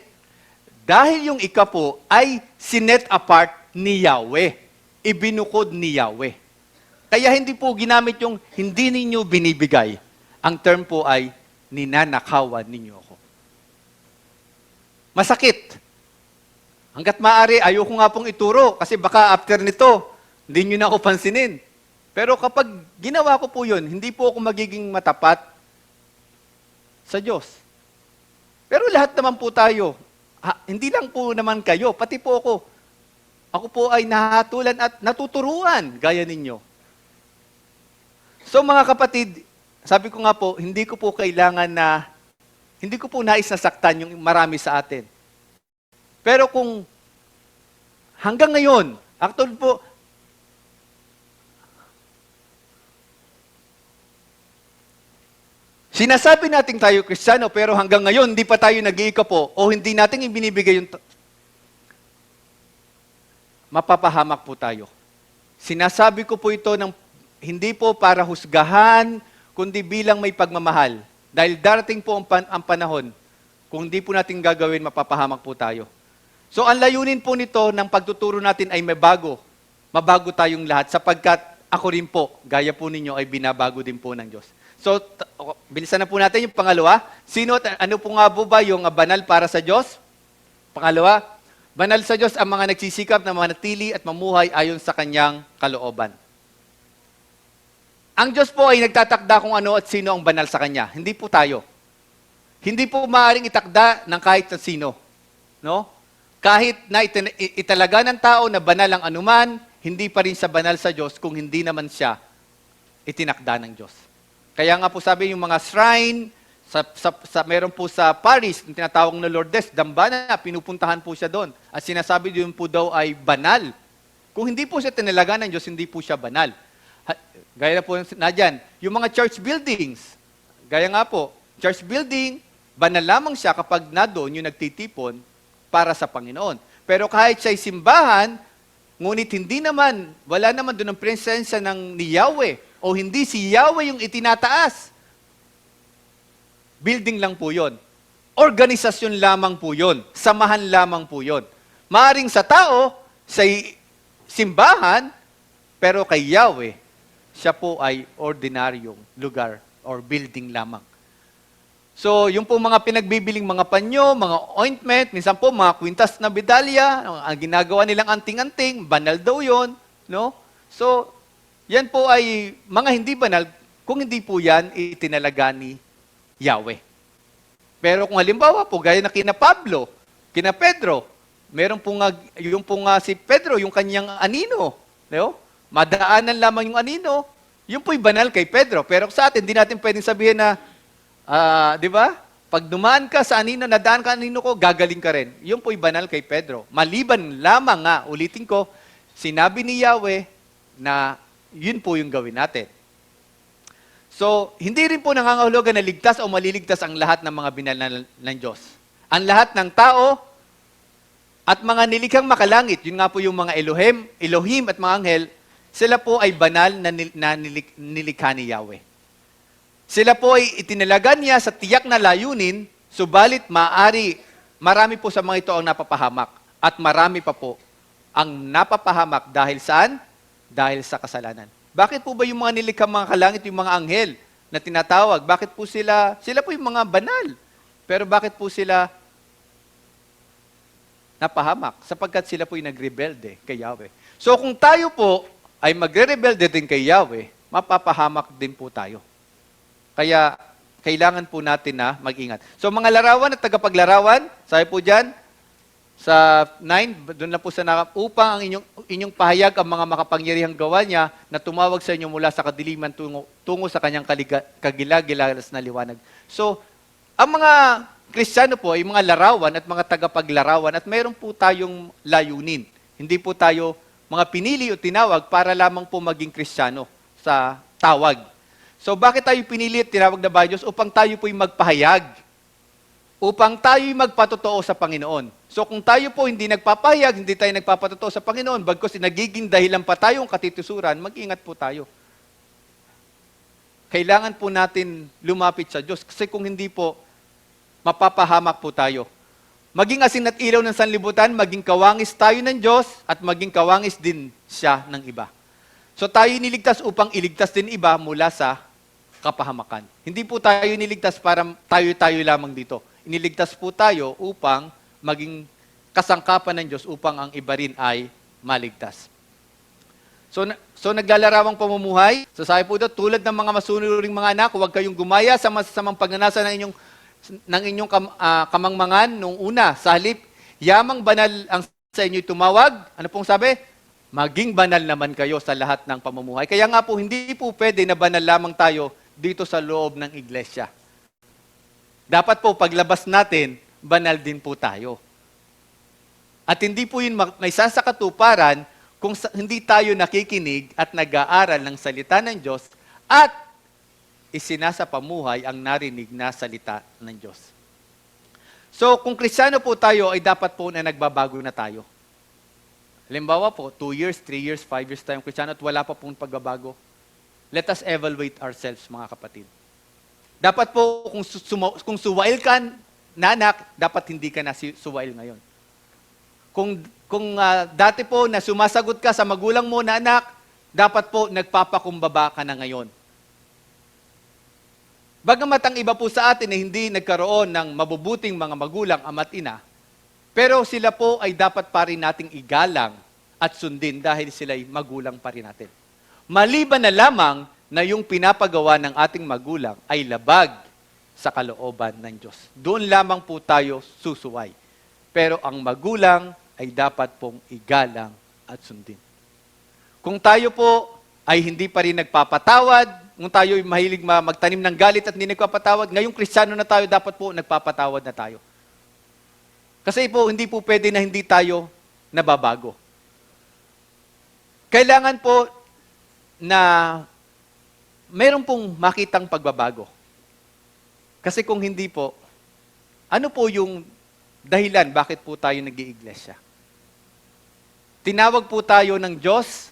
Dahil yung ikapo ay sinet apart ni Yahweh. Ibinukod ni Yahweh. Kaya hindi po ginamit yung hindi ninyo binibigay. Ang term po ay ninanakawan ninyo ako. Masakit. Hanggat maaari, ayoko nga pong ituro kasi baka after nito, hindi nyo na ako pansinin. Pero kapag ginawa ko po yun, hindi po ako magiging matapat sa Diyos. Pero lahat naman po tayo, hindi lang po naman kayo, pati po ako. Ako po ay nahatulan at natuturuan gaya ninyo. So mga kapatid, sabi ko nga po, hindi ko po nais na saktan yung marami sa atin. Pero kung hanggang ngayon, actually po, sinasabi natin tayo Kristiyano, pero hanggang ngayon, hindi pa tayo nag-iikapo o hindi natin ibinibigay yung... mapapahamak po tayo. Sinasabi ko po ito hindi po para husgahan, kundi bilang may pagmamahal. Dahil darating po ang panahon, kung hindi po natin gagawin, mapapahamak po tayo. So ang layunin po nito ng pagtuturo natin ay mabago. Mabago tayong lahat sapagkat ako rin po, gaya po ninyo, ay binabago din po ng Diyos. So, bilisan na po natin yung pangalawa. Ano po nga po ba yung banal para sa Diyos? Pangalawa, banal sa Diyos ang mga nagsisikap na manatili at mamuhay ayon sa kanyang kalooban. Ang Diyos po ay nagtatakda kung ano at sino ang banal sa Kanya. Hindi po tayo. Hindi po maaaring itakda ng kahit na sino. No? Kahit na italaga ng tao na banal ang anuman, hindi pa rin siya banal sa Diyos kung hindi naman siya itinakda ng Diyos. Kaya nga po sabi yung mga shrine, meron po sa Paris, yung tinatawag na Lourdes, Dambana, pinupuntahan po siya doon. At sinasabi doon po daw ay banal. Kung hindi po siya tinalaga ng Diyos, hindi po siya banal. Gaya na po na dyan, yung mga church buildings, gaya nga po, church building, banal lamang siya kapag na doon yung nagtitipon para sa Panginoon. Pero kahit siya'y simbahan, ngunit hindi naman, wala naman doon ang presensya ng ni Yahweh, o hindi si Yahweh yung itinataas. Building lang po yun. Organisasyon lamang po yun. Samahan lamang po yun. Maaring sa tao, sa simbahan, pero kay Yahweh, siya po ay ordinaryong lugar or building lamang. So, yung po mga pinagbibiling mga panyo, mga ointment, minsan po mga kwintas na medalya, ang ginagawa nilang anting-anting, banal daw yun. No? So, yan po ay mga hindi banal kung hindi po yan itinalaga ni Yahweh. Pero kung halimbawa po, gaya na kina Pablo, kina Pedro, meron po nga, yung po nga si Pedro, yung kanyang anino, no? Madaanan lamang yung anino, yung po'y banal kay Pedro. Pero sa atin, hindi natin pwedeng sabihin na, di ba? Pag dumaan ka sa anino, nadaan ka anino ko, gagaling ka rin. Yung po'y banal kay Pedro. Maliban lamang nga, ulitin ko, sinabi ni Yahweh na yun po yung gawin natin. So, hindi rin po nangangahulugan na ligtas o maliligtas ang lahat ng mga binal ng Diyos. Ang lahat ng tao at mga nilikhang makalangit, yun nga po yung mga Elohim at mga anghel, sila po ay banal na nilikha ni Yahweh. Sila po ay itinalaga niya sa tiyak na layunin, subalit marami po sa mga ito ang napapahamak. At marami pa po ang napapahamak dahil saan? Dahil sa kasalanan. Bakit po ba yung mga nilikhang mga kalangit, yung mga anghel na tinatawag, bakit po sila po yung mga banal. Pero bakit po sila napahamak? Sapagkat sila po yung nagrebelde kay Yahweh. So kung tayo po ay magre-rebelde din kay Yahweh, mapapahamak din po tayo. Kaya kailangan po natin na mag-ingat. So mga larawan at tagapaglarawan, sabi po dyan, sa 9, doon na po sa upang ang inyong pahayag ang mga makapangyarihang gawa niya na tumawag sa inyo mula sa kadiliman tungo sa kanyang kagilagilas na liwanag. So, ang mga Kristiyano po ay mga larawan at mga tagapaglarawan at mayroon po tayong layunin. Hindi po tayo mga pinili o tinawag para lamang po maging Kristiyano sa tawag. So, bakit tayo pinili at tinawag na ba Diyos? Upang tayo po'y magpahayag. Upang tayo'y magpatotoo sa Panginoon. So kung tayo po hindi nagpapahayag, hindi tayo nagpapatotoo sa Panginoon, bagkus nagiging dahilan pa tayong katitusuran, mag-ingat po tayo. Kailangan po natin lumapit sa Diyos kasi kung hindi po, mapapahamak po tayo. Maging asin at ilaw ng sanlibutan, maging kawangis tayo ng Diyos at maging kawangis din siya ng iba. So tayo niligtas upang iligtas din iba mula sa kapahamakan. Hindi po tayo niligtas para tayo-tayo lamang dito. Iniligtas po tayo upang maging kasangkapan ng Diyos upang ang iba rin ay maligtas. So naglalarawang pamumuhay. So sabi po ito, tulad ng mga masunuring mga anak, huwag kayong gumaya sa masasamang pagnanasa ng inyong kamangmangan nung una. Sa halip, yamang banal ang sa inyo'y tumawag. Ano pong sabi? Maging banal naman kayo sa lahat ng pamumuhay. Kaya nga po, hindi po pwede na banal lamang tayo dito sa loob ng iglesia. Dapat po, paglabas natin, banal din po tayo. At hindi po yun may sasakatuparan kung hindi tayo nakikinig at nag-aaral ng salita ng Diyos at isinasapamuhay ang narinig na salita ng Diyos. So, kung Kristiyano po tayo, ay dapat po na nagbabago na tayo. Halimbawa po, 2 years, 3 years, 5 years tayong Kristiyano at wala pa pong pagbabago. Let us evaluate ourselves, mga kapatid. Dapat po, kung suwail ka na anak, dapat hindi ka na suwail ngayon. Kung dati po na sumasagot ka sa magulang mo na anak, dapat po nagpapakumbaba ka na ngayon. Bagamat ang iba po sa atin ay hindi nagkaroon ng mabubuting mga magulang, ama't ina, pero sila po ay dapat pa rin nating igalang at sundin dahil sila'y magulang pa rin natin. Maliban na lamang na yung pinapagawa ng ating magulang ay labag sa kalooban ng Diyos. Doon lamang po tayo susuway. Pero ang magulang ay dapat pong igalang at sundin. Kung tayo po ay hindi pa rin nagpapatawad, kung tayo ay mahilig magtanim ng galit at hindi nagpapatawad, ngayong Kristiyano na tayo, dapat po nagpapatawad na tayo. Kasi po, hindi po pwede na hindi tayo nababago. Kailangan po na meron pong makitang pagbabago. Kasi kung hindi po, ano po yung dahilan bakit po tayo nag-iiglesia? Tinawag po tayo ng Diyos,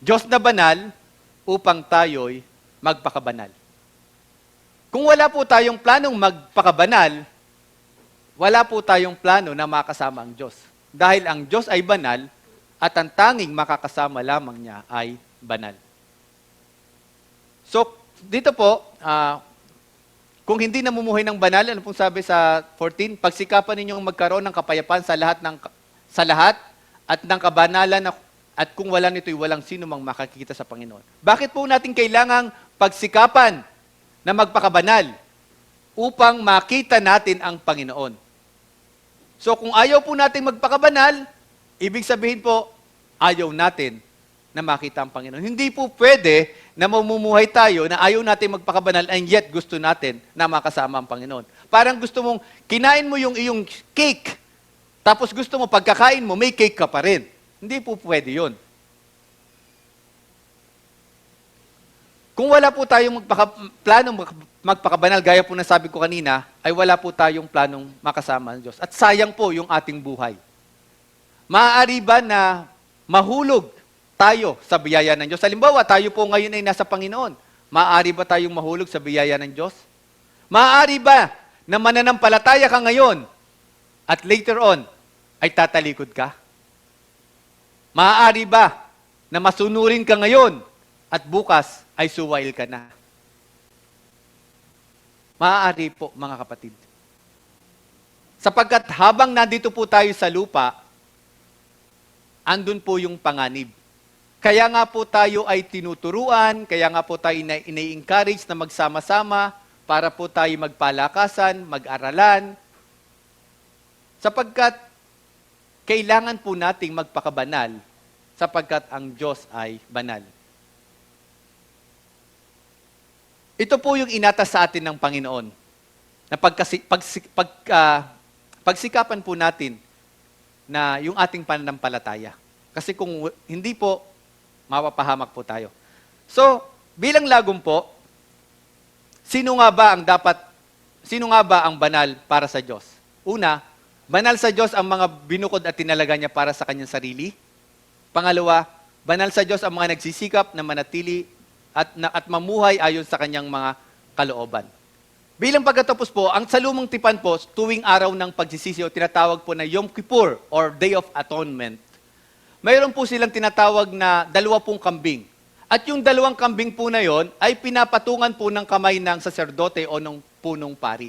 Diyos na banal, upang tayo'y magpakabanal. Kung wala po tayong planong magpakabanal, wala po tayong plano na makasama ang Diyos. Dahil ang Diyos ay banal at ang tanging makakasama lamang niya ay banal. So, dito po, kung hindi namumuhay ng banal, ano pong sabi sa 14? Pagsikapan ninyong magkaroon ng kapayapaan sa lahat at ng kabanalan at kung wala nito'y walang sino mang makakita sa Panginoon. Bakit po natin kailangang pagsikapan na magpakabanal? Upang makita natin ang Panginoon. So kung ayaw po natin magpakabanal, ibig sabihin po, ayaw natin na makita ang Panginoon. Hindi po pwede na mamumuhay tayo na ayaw natin magpakabanal and yet gusto natin na makasama ang Panginoon. Parang gusto mong, kinain mo yung iyong cake, tapos gusto mo, pagkakain mo, may cake ka pa rin. Hindi po pwede yun. Kung wala po tayong planong magpakabanal, gaya po na sabi ko kanina, ay wala po tayong planong makasama ng Diyos. At sayang po yung ating buhay. Maaari ba na mahulog tayo sa biyaya ng Diyos? Halimbawa, tayo po ngayon ay nasa Panginoon. Maaari ba tayong mahulog sa biyaya ng Diyos? Maaari ba na mananampalataya ka ngayon at later on ay tatalikod ka? Maaari ba na masunurin ka ngayon at bukas ay suwail ka na? Maaari po, mga kapatid. Sapagkat habang nandito po tayo sa lupa, andun po yung panganib. Kaya nga po tayo ay tinuturuan, kaya nga po tayo ina-encourage na magsama-sama para po tayo magpalakasan, mag-aralan. Sapagkat kailangan po nating magpakabanal sapagkat ang Diyos ay banal. Ito po yung inatas sa atin ng Panginoon na pagsikapan po natin na yung ating pananampalataya. Kasi kung hindi po, mapapahamak po tayo. So, bilang lagom po, sino nga ba ang banal para sa Diyos? Una, banal sa Diyos ang mga binukod at tinalaga niya para sa kanyang sarili. Pangalawa, banal sa Diyos ang mga nagsisikap na manatili at mamuhay ayon sa kanyang mga kalooban. Bilang pagkatapos po, ang sa lumang tipan po, tuwing araw ng pagsisisi o tinatawag po na Yom Kippur or Day of Atonement, mayroon po silang tinatawag na 2 kambing. At yung 2 kambing po na yon ay pinapatungan po ng kamay ng saserdote o ng punong pari.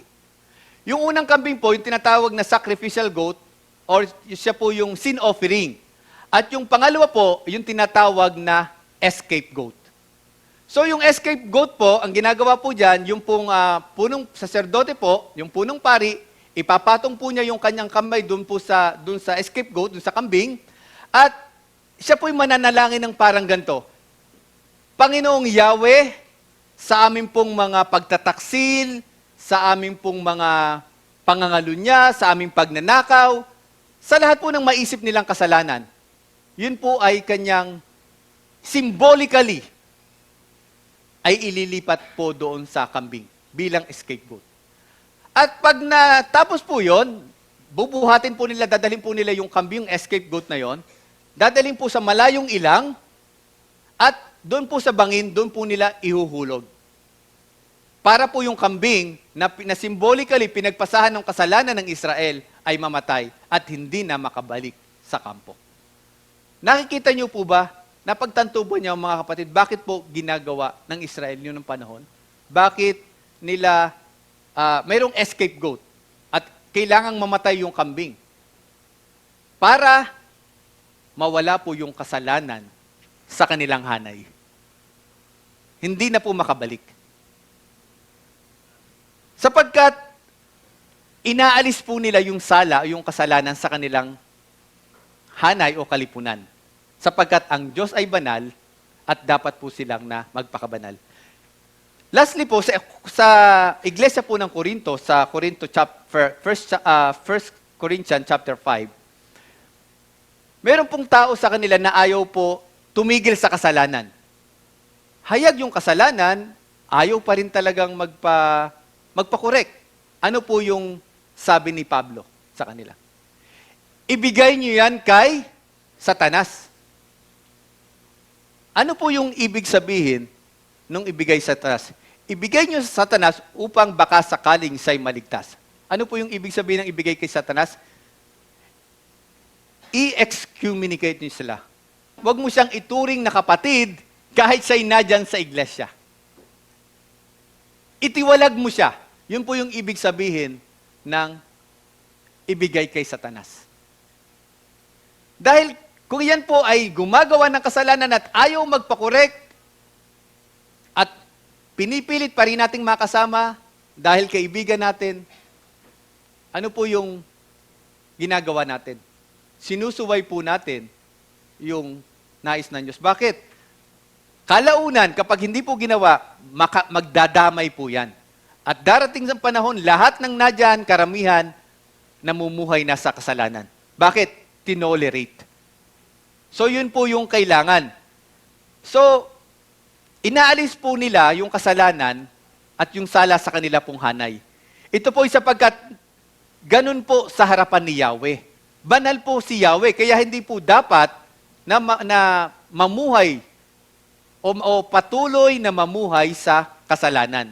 Yung unang kambing po, yung tinatawag na sacrificial goat, or siya po yung sin offering. At yung pangalawa po, yung tinatawag na scapegoat. So yung scapegoat po, ang ginagawa po dyan, yung pong punong saserdote po, yung punong pari, ipapatong po niya yung kanyang kamay dun sa scapegoat, dun sa kambing, at siya po'y mananalangin ng parang ganito. Panginoong Yahweh, sa amin pong mga pagtataksil, sa aming pong mga pangangalunya, sa aming pagnanakaw, sa lahat po ng maisip nilang kasalanan. Yun po ay kanyang symbolically ay ililipat po doon sa kambing bilang scapegoat. At pag natapos po yun, bubuhatin po nila, dadalhin po nila yung kambing, yung scapegoat na yon, dadalhin po sa malayong ilang, at doon po sa bangin, doon po nila ihuhulog. Para po yung kambing na symbolically pinagpasahan ng kasalanan ng Israel ay mamatay at hindi na makabalik sa kampo. Nakikita niyo po ba, napagtanto po niyo mga kapatid, bakit po ginagawa ng Israel yun ng panahon? Bakit nila mayroong scapegoat at kailangang mamatay yung kambing? Para mawala po yung kasalanan sa kanilang hanay. Hindi na po makabalik. Sapagkat inaalis po nila yung sala o yung kasalanan sa kanilang hanay o kalipunan. Sapagkat ang Diyos ay banal at dapat po silang na magpakabanal. Lastly po, sa Iglesia po ng Corinto, sa Corinto First Corinthians chapter 5, meron pong tao sa kanila na ayaw po tumigil sa kasalanan. Hayag yung kasalanan, ayaw pa rin talagang magpa-correct. Ano po yung sabi ni Pablo sa kanila? Ibigay niyo yan kay Satanas. Ano po yung ibig sabihin nung ibigay sa Satanas? Ibigay niyo sa Satanas upang baka sakaling siya'y maligtas. Ano po yung ibig sabihin ng ibigay kay Satanas? I-excommunicate niyo sila. Huwag mo siyang ituring na kapatid kahit siya'y nadyan sa iglesia. Itiwalag mo siya. Yun po yung ibig sabihin ng ibigay kay Satanas. Dahil kung yan po ay gumagawa ng kasalanan at ayaw magpakorek at pinipilit pa rin nating makasama dahil kaibigan natin, ano po yung ginagawa natin? Sinusuway po natin yung nais ng Diyos. Bakit? Kalaunan, kapag hindi po ginawa, magdadamay po yan. At darating sa panahon, lahat ng nadyan, karamihan, namumuhay na sa kasalanan. Bakit? Tinolerate. So, yun po yung kailangan. So, inaalis po nila yung kasalanan at yung sala sa kanila pong hanay. Ito po ay sapagkat ganun po sa harapan ni Yahweh. Banal po si Yahweh, kaya hindi po dapat na mamuhay o patuloy na mamuhay sa kasalanan.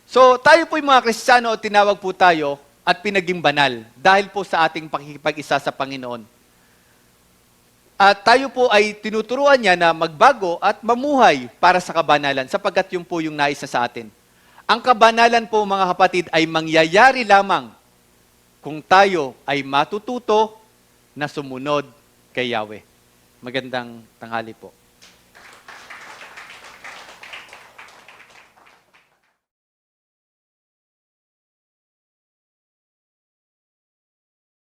So, tayo po yung mga Kristiyano, tinawag po tayo at pinaging banal dahil po sa ating pakikipag-isa sa Panginoon. At tayo po ay tinuturuan niya na magbago at mamuhay para sa kabanalan sapagkat yun po yung nais na sa atin. Ang kabanalan po mga kapatid ay mangyayari lamang kung tayo ay matututo na sumunod kay Yahweh. Magandang tanghali po.